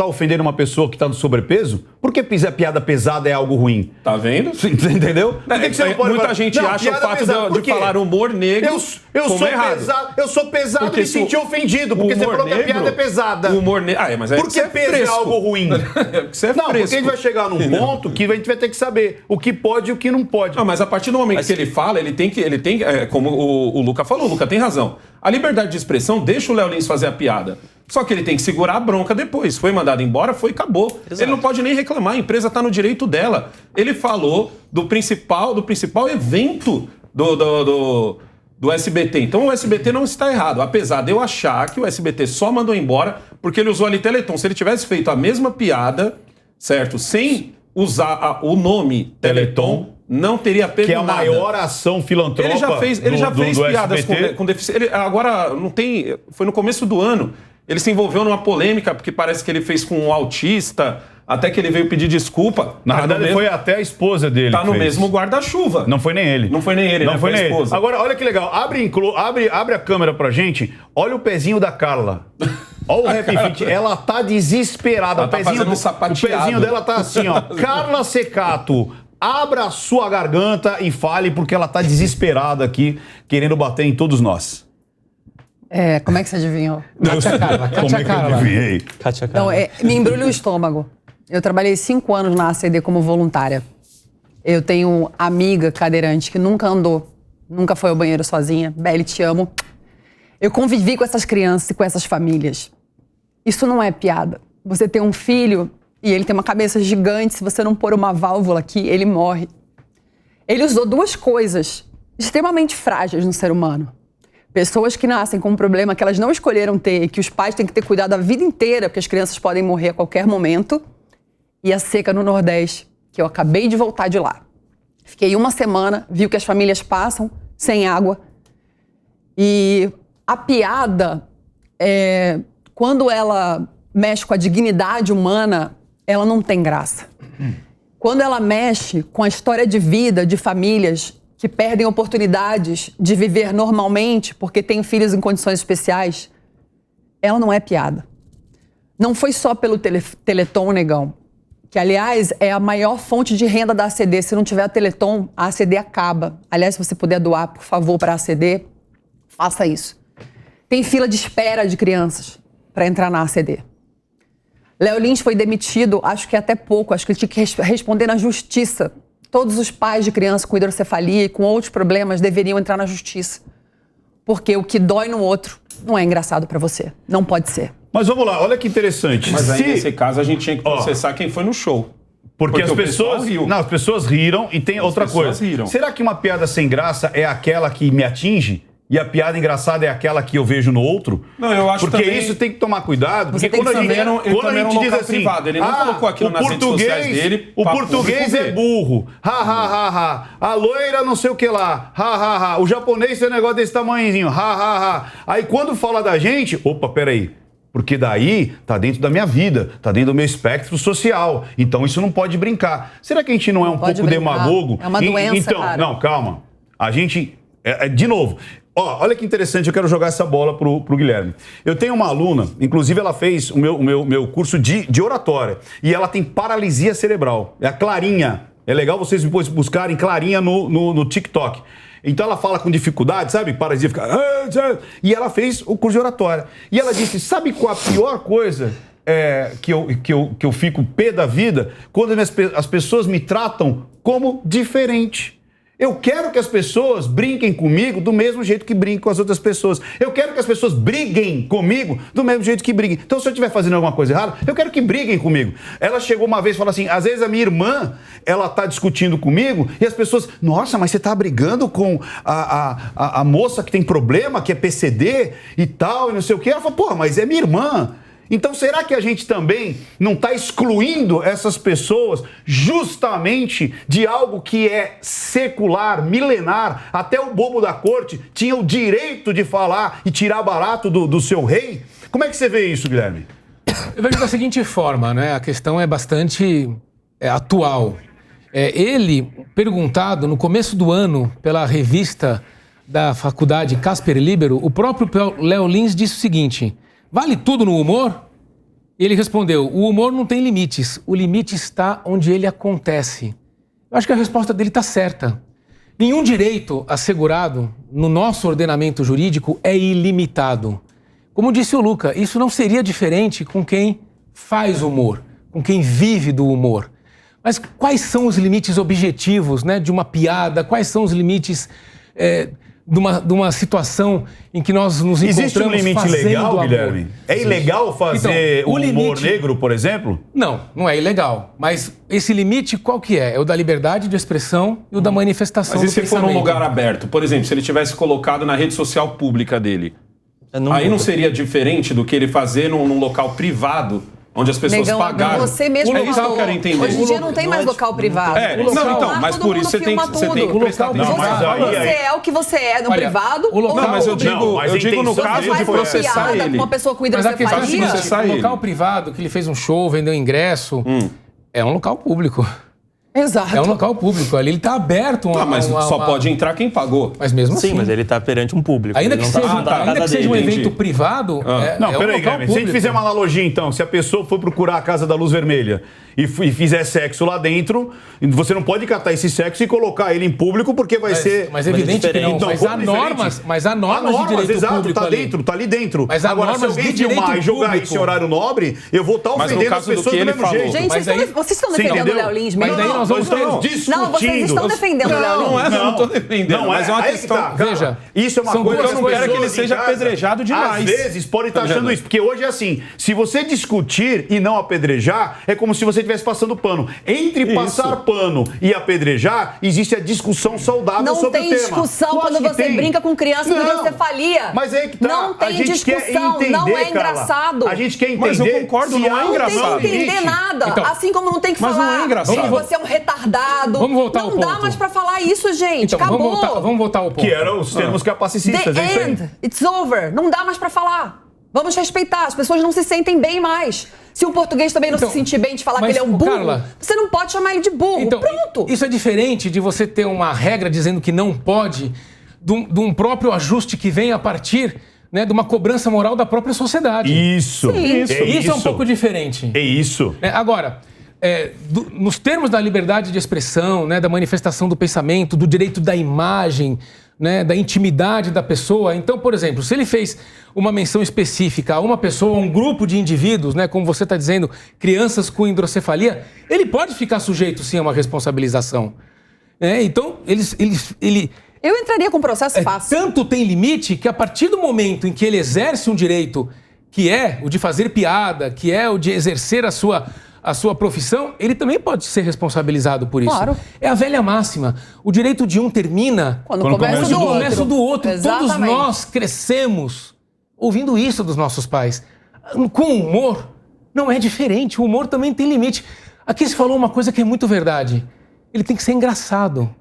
ofendendo uma pessoa que tá no sobrepeso? Por que piada pesada é algo ruim? Tá vendo? Entendeu? Por que você não pode muita gente acha o fato de falar humor negro eu sou pesado porque e me senti ofendido, porque você falou que a piada é pesada. O humor negro... mas por que peso é algo ruim? Você é não, porque a gente vai chegar num ponto que a gente vai ter que saber o que pode e o que não pode. Não, mas a partir do momento que ele fala, ele tem como o Luca falou, o Luca tem razão. A liberdade de expressão deixa o Léo Lins fazer a piada. Só que ele tem que segurar a bronca depois. Foi mandado embora, acabou. Exato. Ele não pode nem reclamar, a empresa está no direito dela. Ele falou do principal evento do SBT. Então o SBT não está errado, apesar de eu achar que o SBT só mandou embora porque ele usou ali Teleton. Se ele tivesse feito a mesma piada, certo, sem usar o nome Teleton, não teria pego que é a nada. Maior ação filantrópica. Ele já fez piadas com deficiência. Agora, não tem... Foi no começo do ano. Ele se envolveu numa polêmica, porque parece que ele fez com um autista, até que ele veio pedir desculpa. Na verdade, foi até a esposa dele. Tá no mesmo guarda-chuva. Não foi nem ele. Não foi nem ele, não foi nem a esposa. Agora, olha que legal. Abre a câmera pra gente. Olha o pezinho da Carla. Olha o Happy Fit. Ela tá desesperada. Ela tá fazendo um sapateado. O pezinho dela tá assim, ó. Carla Secato, abra a sua garganta e fale, porque ela tá desesperada aqui, querendo bater em todos nós. Como é que você adivinhou? Kátia Carla. Como é que eu adivinhei? Kátia Carla. Então, me embrulha o estômago. Eu trabalhei 5 anos na ACD como voluntária. Eu tenho amiga cadeirante que nunca andou, nunca foi ao banheiro sozinha. Beli, te amo. Eu convivi com essas crianças e com essas famílias. Isso não é piada. Você tem um filho e ele tem uma cabeça gigante, se você não pôr uma válvula aqui, ele morre. Ele usou 2 coisas extremamente frágeis no ser humano. Pessoas que nascem com um problema que elas não escolheram ter e que os pais têm que ter cuidado a vida inteira, porque as crianças podem morrer a qualquer momento. E a seca no Nordeste, que eu acabei de voltar de lá. Fiquei 1 semana, vi o que as famílias passam sem água. E a piada, quando ela mexe com a dignidade humana, ela não tem graça. Quando ela mexe com a história de vida de famílias que perdem oportunidades de viver normalmente porque têm filhos em condições especiais, ela não é piada. Não foi só pelo Teleton, negão, que, aliás, é a maior fonte de renda da ACD. Se não tiver a Teleton, a ACD acaba. Aliás, se você puder doar, por favor, para a ACD, faça isso. Tem fila de espera de crianças para entrar na ACD. Léo Lins foi demitido, acho que até pouco, acho que ele tinha que responder na justiça. Todos os pais de crianças com hidrocefalia e com outros problemas deveriam entrar na justiça. Porque o que dói no outro não é engraçado para você. Não pode ser. Mas vamos lá, olha que interessante. Mas aí, nesse caso, a gente tinha que processar quem foi no show. Porque as pessoas riram. Não, as pessoas riram e tem outra coisa. Riram. Será que uma piada sem graça é aquela que me atinge? E a piada engraçada é aquela que eu vejo no outro? Não, eu acho porque também... isso tem que tomar cuidado. Porque quando a gente diz assim, privado, ele não colocou aquilo nas redes sociais dele. O português é burro. Ha, ha, ha, ha. A loira não sei o que lá. Ha, ha, ha. O japonês tem um negócio desse tamanhozinho. Ha, ha, ha. Aí quando fala da gente, opa, peraí. Porque daí tá dentro da minha vida, tá dentro do meu espectro social. Então isso não pode brincar. Será que a gente não é um pouco demagogo? É uma doença, então, cara. Não, calma. A gente... de novo... olha que interessante, eu quero jogar essa bola pro Guilherme. Eu tenho uma aluna, inclusive ela fez o meu curso de oratória, e ela tem paralisia cerebral. É a Clarinha. É legal vocês depois buscarem Clarinha no TikTok. Então ela fala com dificuldade, sabe? Paralisia fica... E ela fez o curso de oratória. E ela disse, sabe qual a pior coisa que eu fico pé da vida? Quando as pessoas me tratam como diferente. Eu quero que as pessoas brinquem comigo do mesmo jeito que brincam com as outras pessoas. Eu quero que as pessoas briguem comigo do mesmo jeito que briguem. Então, se eu estiver fazendo alguma coisa errada, eu quero que briguem comigo. Ela chegou uma vez e falou assim, às vezes a minha irmã, ela tá discutindo comigo e as pessoas, nossa, mas você tá brigando com a moça que tem problema, que é PCD e tal, e não sei o quê. Ela falou, porra, mas é minha irmã. Então, será que a gente também não está excluindo essas pessoas justamente de algo que é secular, milenar? Até o bobo da corte tinha o direito de falar e tirar barato do seu rei? Como é que você vê isso, Guilherme? Eu vejo da seguinte forma, né? A questão é bastante atual. Ele, perguntado no começo do ano pela revista da faculdade Casper Libero, o próprio Léo Lins disse o seguinte... Vale tudo no humor? Ele respondeu, o humor não tem limites, o limite está onde ele acontece. Eu acho que a resposta dele está certa. Nenhum direito assegurado no nosso ordenamento jurídico é ilimitado. Como disse o Luca, isso não seria diferente com quem faz humor, com quem vive do humor. Mas quais são os limites objetivos, né, de uma piada? Quais são os limites... De uma situação em que nós nos encontramos. Existe um limite legal, amor. Guilherme? É ilegal fazer então, o humor negro, por exemplo? Não, não é ilegal. Mas esse limite qual que é? É o da liberdade de expressão e o da manifestação do pensamento. Mas e se for num lugar aberto? Por exemplo, se ele tivesse colocado na rede social pública dele, aí não seria diferente do que ele fazer num local privado? Onde as pessoas pagaram. Você mesmo é isso que eu quero entender. Hoje em dia não tem mais local privado. Mas por isso você tem que prestar atenção. Você é o que você é no privado. Não, mas eu digo no caso de processar ele. Uma pessoa com hidrocefalia. O local privado, que ele fez um show, vendeu ingresso, é um local público. Exato. É um local público ali, ele está aberto. Mas só pode entrar quem pagou. Mas mesmo assim. Sim, mas ele está perante um público. Ainda que seja um evento privado, não, peraí, Guilherme. Se a gente fizer uma analogia, então, se a pessoa for procurar a Casa da Luz Vermelha e fizer sexo lá dentro, você não pode catar esse sexo e colocar ele em público porque vai ser... Mas é evidente que não. Então, mas há normas de direito exato, público tá ali dentro. Mas há agora, normas se alguém de filmar e jogar público. Isso em horário nobre, eu vou estar ofendendo as pessoas do mesmo jeito. Gente, vocês estão defendendo o Léo Lins mesmo? Mas daí nós estamos discutindo. Não, vocês estão defendendo o Léo Lins. Não estou defendendo, mas é uma questão... Veja, isso é uma coisa que eu não quero que ele seja apedrejado demais. Às vezes pode estar achando isso, porque hoje é assim, se você discutir e não apedrejar, é como se você estivesse passando pano. Entre passar pano e apedrejar, existe a discussão saudável sobre o tema. Não tem discussão quando você brinca com criança com hidrocefalia. Mas é que tá. Não tem discussão, não é engraçado. A gente quer entender. Mas eu concordo, não é engraçado. Não tem que entender nada. Então, assim como não tem que mas falar não é engraçado. que você é um retardado. Vamos voltar ao ponto. Não dá mais pra falar isso, gente. Então, acabou. Vamos voltar ao ponto. Que eram os termos capacitistas. The end. It's over. Não dá mais pra falar. Vamos respeitar. As pessoas não se sentem bem mais. Se um português também não se sentir bem de falar que ele é um burro, Carla, você não pode chamar ele de burro. Então, pronto. Isso é diferente de você ter uma regra dizendo que não pode, de um próprio ajuste que vem a partir, né, de uma cobrança moral da própria sociedade. Isso. Isso é um pouco diferente. É isso. Agora, nos termos da liberdade de expressão, né, da manifestação do pensamento, do direito da imagem, né, da intimidade da pessoa. Então, por exemplo, se ele fez uma menção específica a uma pessoa, a um grupo de indivíduos, né, como você está dizendo, crianças com hidrocefalia, ele pode ficar sujeito, sim, a uma responsabilização. Então, Eu entraria com processo fácil. Tanto tem limite que a partir do momento em que ele exerce um direito que é o de fazer piada, que é o de exercer a sua profissão, ele também pode ser responsabilizado por isso. Claro. É a velha máxima. O direito de um termina quando começa do outro. Exatamente. Todos nós crescemos ouvindo isso dos nossos pais. Com o humor, não é diferente. O humor também tem limite. Aqui se falou uma coisa que é muito verdade. Ele tem que ser engraçado.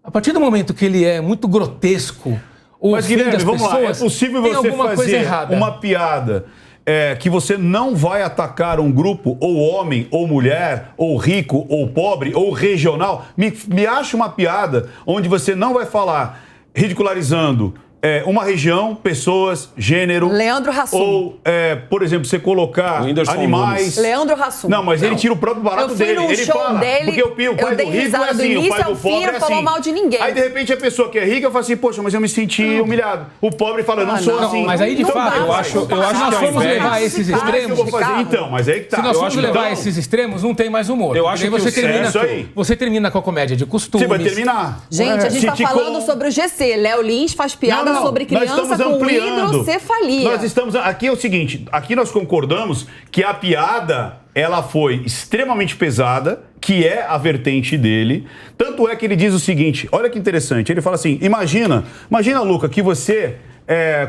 A partir do momento que ele é muito grotesco, mas, Guilherme, vamos lá. É possível você fazer uma piada que você não vai atacar um grupo, ou homem, ou mulher, ou rico, ou pobre, ou regional? Me acha uma piada onde você não vai falar ridicularizando uma região, pessoas, gênero. Leandro Hassum. Ou, por exemplo, você colocar animais. Leandro Hassum. Não, mas ele tira o próprio barato dele. Eu fui num show dele, porque o pai do rico é assim, o pai do pobre é assim. Falou mal de ninguém. Aí, de repente, a pessoa que é rica fala assim, poxa, mas eu me senti humilhado. O pobre fala, eu não sou assim. Mas aí, de fato, eu acho que nós formos levar esses extremos... Então, mas aí que tá. Se nós formos levar esses extremos, não tem mais humor. Eu acho que você termina com a comédia de costumes. Você vai terminar. Gente, a gente tá falando sobre o GC. Léo Lins faz piada sobre criança com hidrocefalia. Nós estamos... Aqui é o seguinte, aqui nós concordamos que a piada, ela foi extremamente pesada, que é a vertente dele. Tanto é que ele diz o seguinte, olha que interessante, ele fala assim, imagina, Luca, que você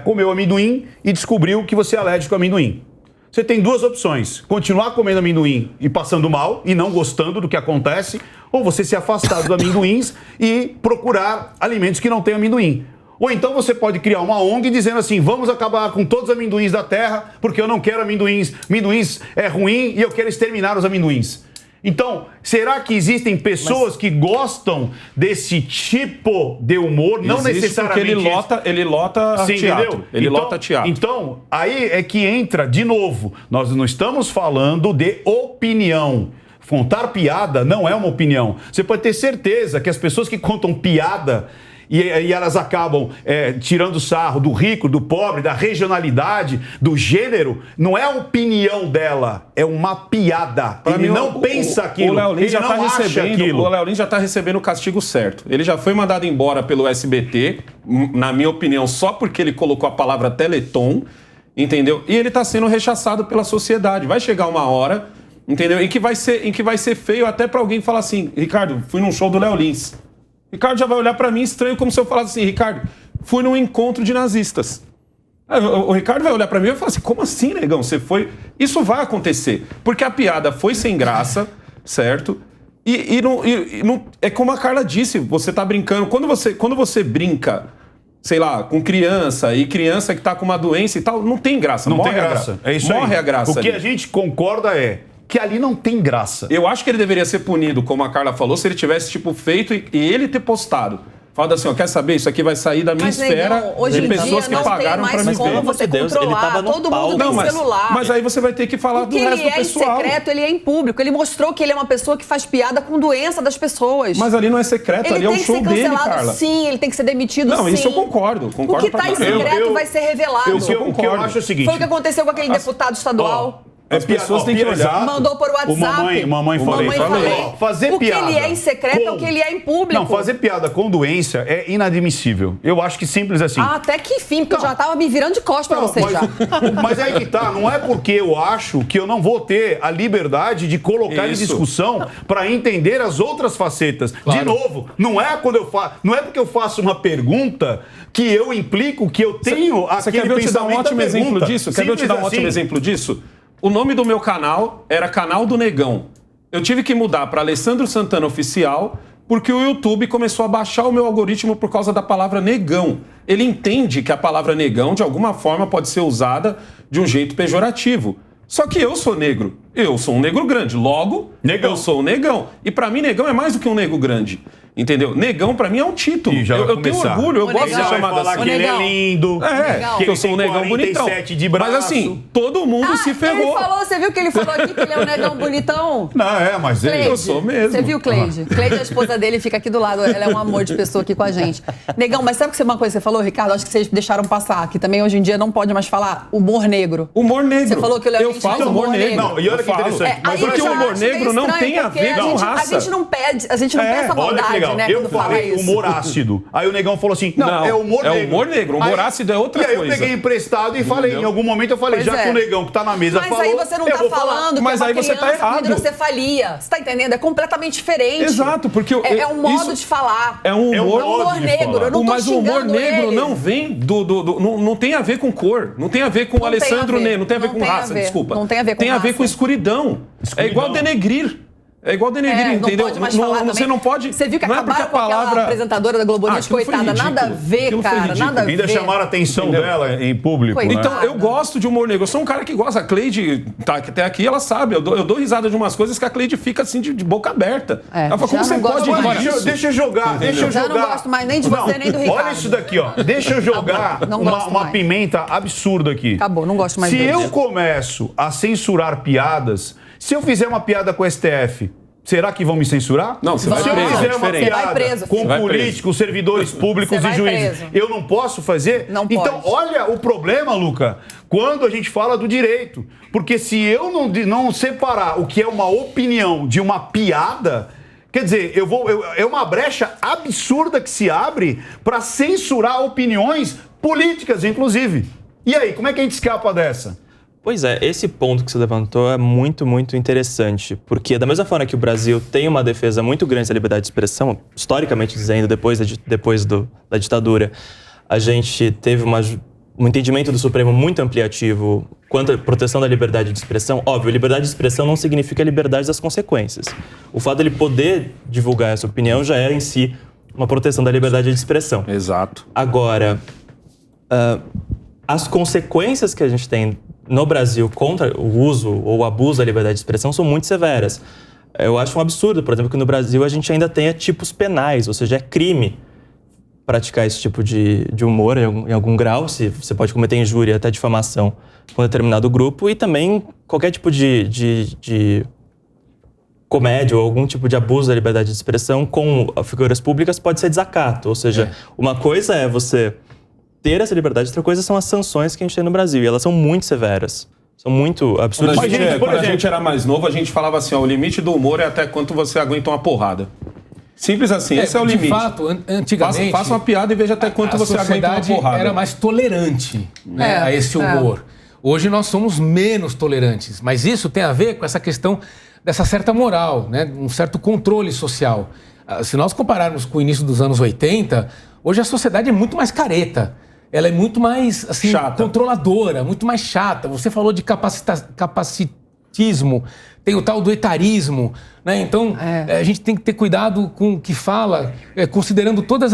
comeu amendoim e descobriu que você é alérgico a amendoim. Você tem duas opções, continuar comendo amendoim e passando mal e não gostando do que acontece, ou você se afastar dos amendoins e procurar alimentos que não têm amendoim. Ou então você pode criar uma ONG dizendo assim, vamos acabar com todos os amendoins da terra, porque eu não quero amendoins. Amendoins é ruim e eu quero exterminar os amendoins. Então, será que existem pessoas que gostam desse tipo de humor? Não necessariamente... Porque ele lota teatro. Ele lota teatro. Então, aí é que entra, de novo, nós não estamos falando de opinião. Contar piada não é uma opinião. Você pode ter certeza que as pessoas que contam piada... E elas acabam tirando sarro do rico, do pobre, da regionalidade, do gênero. Não é a opinião dela, é uma piada. Ele não pensa aquilo, o Léo Lins ele não acha aquilo. O Léo Lins já está recebendo o castigo certo. Ele já foi mandado embora pelo SBT, na minha opinião, só porque ele colocou a palavra Teleton, entendeu? E ele está sendo rechaçado pela sociedade. Vai chegar uma hora, entendeu? Em que vai ser feio até para alguém falar assim, Ricardo, fui num show do Léo Lins. Ricardo já vai olhar pra mim estranho, como se eu falasse assim, Ricardo, fui num encontro de nazistas. O Ricardo vai olhar pra mim e vai falar assim, como assim, negão? Você foi... Isso vai acontecer, porque a piada foi sem graça, certo? E não... É como a Carla disse, você tá brincando. Quando você brinca, sei lá, com criança, e criança que tá com uma doença e tal, não tem graça. Não tem graça. É isso aí. Morre a graça. O que a gente concorda é... que ali não tem graça. Eu acho que ele deveria ser punido, como a Carla falou, se ele tivesse, feito e ele ter postado. Fala assim, ó, quer saber? Isso aqui vai sair da minha esfera de pessoas que pagaram pra me ver. Como você controlar, todo mundo tem celular. Mas aí você vai ter que falar do resto do pessoal. Ele é em secreto, ele é em público. Ele mostrou que ele é uma pessoa que faz piada com doença das pessoas. Mas ali não é secreto, ali é o show dele, Carla. Sim, ele tem que ser demitido, sim. Não, isso eu concordo. O que tá em secreto vai ser revelado. O que eu acho é o seguinte... Foi o que aconteceu com aquele deputado estadual. As pessoas têm que olhar. Mandou por WhatsApp. Mamãe falei. Fazer piada. O que ele é em secreto é o que ele é em público. Não, fazer piada com doença é inadmissível. Eu acho que simples assim. Até que enfim, porque eu já tava me virando de costas pra você já. Mas aí que tá, não é porque eu acho que eu não vou ter a liberdade de colocar em discussão pra entender as outras facetas. Claro. De novo, não é porque eu faço uma pergunta que eu implico que eu tenho aquele pensamento. Você quer ver eu te dar um ótimo exemplo disso? Quer ver eu te dar um ótimo exemplo disso? O nome do meu canal era Canal do Negão. Eu tive que mudar para Alessandro Santana Oficial porque o YouTube começou a baixar o meu algoritmo por causa da palavra negão. Ele entende que a palavra negão, de alguma forma, pode ser usada de um jeito pejorativo. Só que eu sou negro. Eu sou um negro grande. Logo, eu sou um negão. E para mim, negão é mais do que um negro grande. Entendeu? Negão, pra mim, é um título. Eu tenho orgulho, eu gosto de ser chamado assim. Que ele é lindo. Que eu sou um negão bonitão. De braço. Mas assim, todo mundo se ferrou. Você viu que ele falou aqui que ele é um negão bonitão? Não, mas eu sou mesmo. Você viu, Cleide? Cleide, a esposa dele, fica aqui do lado. Ela é um amor de pessoa aqui com a gente. Negão, mas sabe que uma coisa que você falou, Ricardo? Acho que vocês deixaram passar, que também hoje em dia não pode mais falar humor negro. Humor negro. Você falou que o Léo Lins faz humor negro. Não, e olha que interessante. Mas porque o humor negro não tem a ver com raça. A gente não pede essa maldade legal. né? Eu falei humor ácido. Aí o Negão falou assim, não, é humor negro. É humor negro. Humor ácido é outra coisa. E aí eu peguei emprestado e falei, em algum momento eu falei, já que o Negão que tá na mesa falou... Mas aí você não tá falando mas aí você tá errado. Com hidrocefalia. Você tá entendendo? É completamente diferente. Exato, porque... É um modo de falar. É um humor negro. Eu não tô mas o humor negro ele. não vem não tem a ver com cor. Não tem a ver com o Alessandro Negro. Não tem a ver com raça, desculpa. Não tem a ver com Tem a ver raça. com escuridão. É igual denegrir. É igual denegrir, entendeu? Você não pode... Você viu que não é porque acabaram com aquela apresentadora da Globo News, coitada. Nada a ver, cara, nada a ver. Ainda chamaram a atenção dela em público. Né? Então, eu gosto de humor negro. Eu sou um cara que gosta. A Cleide, tá até aqui, ela sabe. Eu dou risada de umas coisas que a Cleide fica assim de boca aberta. Ela fala, como você pode rir isso? Deixa eu jogar. Já não gosto mais nem de você, nem do Ricardo. Olha isso daqui, ó. Deixa eu jogar uma pimenta absurda aqui. Acabou, não gosto mais Se dele. eu começo a censurar piadas, se eu fizer uma piada com o STF... Será que vão me censurar? Não, você vai preso. Se eu fizer uma piada com políticos, servidores públicos e juízes, eu não posso fazer? Não pode. Então, olha o problema, Luca, quando a gente fala do direito. Porque se eu não separar o que é uma opinião de uma piada... Quer dizer, é uma brecha absurda que se abre para censurar opiniões políticas, inclusive. E aí, como é que a gente escapa dessa? Pois é, esse ponto que você levantou é muito, muito interessante, porque da mesma forma que o Brasil tem uma defesa muito grande da liberdade de expressão, historicamente dizendo, depois da ditadura, a gente teve um entendimento do Supremo muito ampliativo quanto à proteção da liberdade de expressão. Óbvio, liberdade de expressão não significa liberdade das consequências. O fato dele poder divulgar essa opinião já é, em si, uma proteção da liberdade de expressão. Exato. Agora, as consequências que a gente tem no Brasil contra o uso ou o abuso da liberdade de expressão são muito severas. Eu acho um absurdo, por exemplo, que no Brasil a gente ainda tenha tipos penais, ou seja, é crime praticar esse tipo de humor em algum grau, se você pode cometer injúria até difamação com um determinado grupo, e também qualquer tipo de comédia ou algum tipo de abuso da liberdade de expressão com figuras públicas pode ser desacato, ou seja, uma coisa é você ter essa liberdade, outra coisa são as sanções que a gente tem no Brasil, e elas são muito severas, são muito absurdas. Quando a gente era mais novo, a gente falava assim, ó, o limite do humor é até quanto você aguenta uma porrada. Simples assim, esse é o limite. De fato, antigamente... Faça uma piada e veja até quanto você aguenta uma porrada. A sociedade era mais tolerante, né, a esse humor. Hoje nós somos menos tolerantes, mas isso tem a ver com essa questão dessa certa moral, né, um certo controle social. Se nós compararmos com o início dos anos 80, hoje a sociedade é muito mais careta. Ela é muito mais assim, controladora, muito mais chata. Você falou de capacitismo, tem o tal do etarismo, né? Então, a gente tem que ter cuidado com o que fala, considerando todas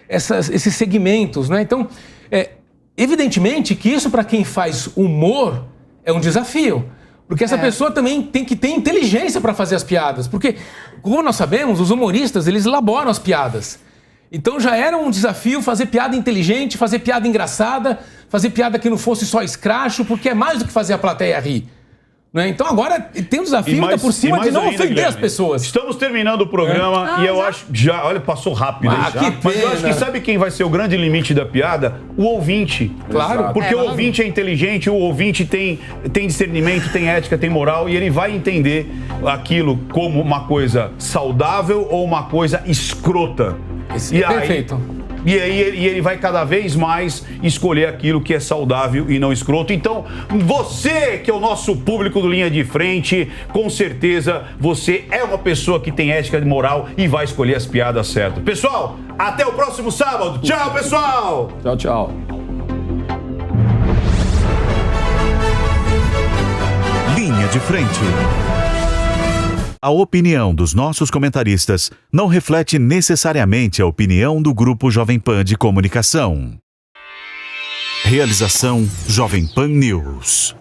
esses segmentos, né? Então, evidentemente que isso, para quem faz humor, é um desafio. Porque essa pessoa também tem que ter inteligência para fazer as piadas. Porque, como nós sabemos, os humoristas, eles elaboram as piadas. Então já era um desafio fazer piada inteligente, fazer piada engraçada, fazer piada que não fosse só escracho, porque é mais do que fazer a plateia rir. Né? Então agora tem um desafio ainda por cima de não ofender as pessoas. Estamos terminando o programa e eu acho... Olha, passou rápido. Mas eu acho que sabe quem vai ser o grande limite da piada? O ouvinte. Claro. Porque o ouvinte é inteligente, o ouvinte tem discernimento, tem ética, tem moral, e ele vai entender aquilo como uma coisa saudável ou uma coisa escrota. Perfeito. E aí ele vai cada vez mais escolher aquilo que é saudável e não escroto. Então, você que é o nosso público do Linha de Frente, com certeza você é uma pessoa que tem ética e moral e vai escolher as piadas certas. Pessoal, até o próximo sábado. Tchau, pessoal! Tchau, tchau. Linha de Frente. A opinião dos nossos comentaristas não reflete necessariamente a opinião do Grupo Jovem Pan de Comunicação. Realização Jovem Pan News.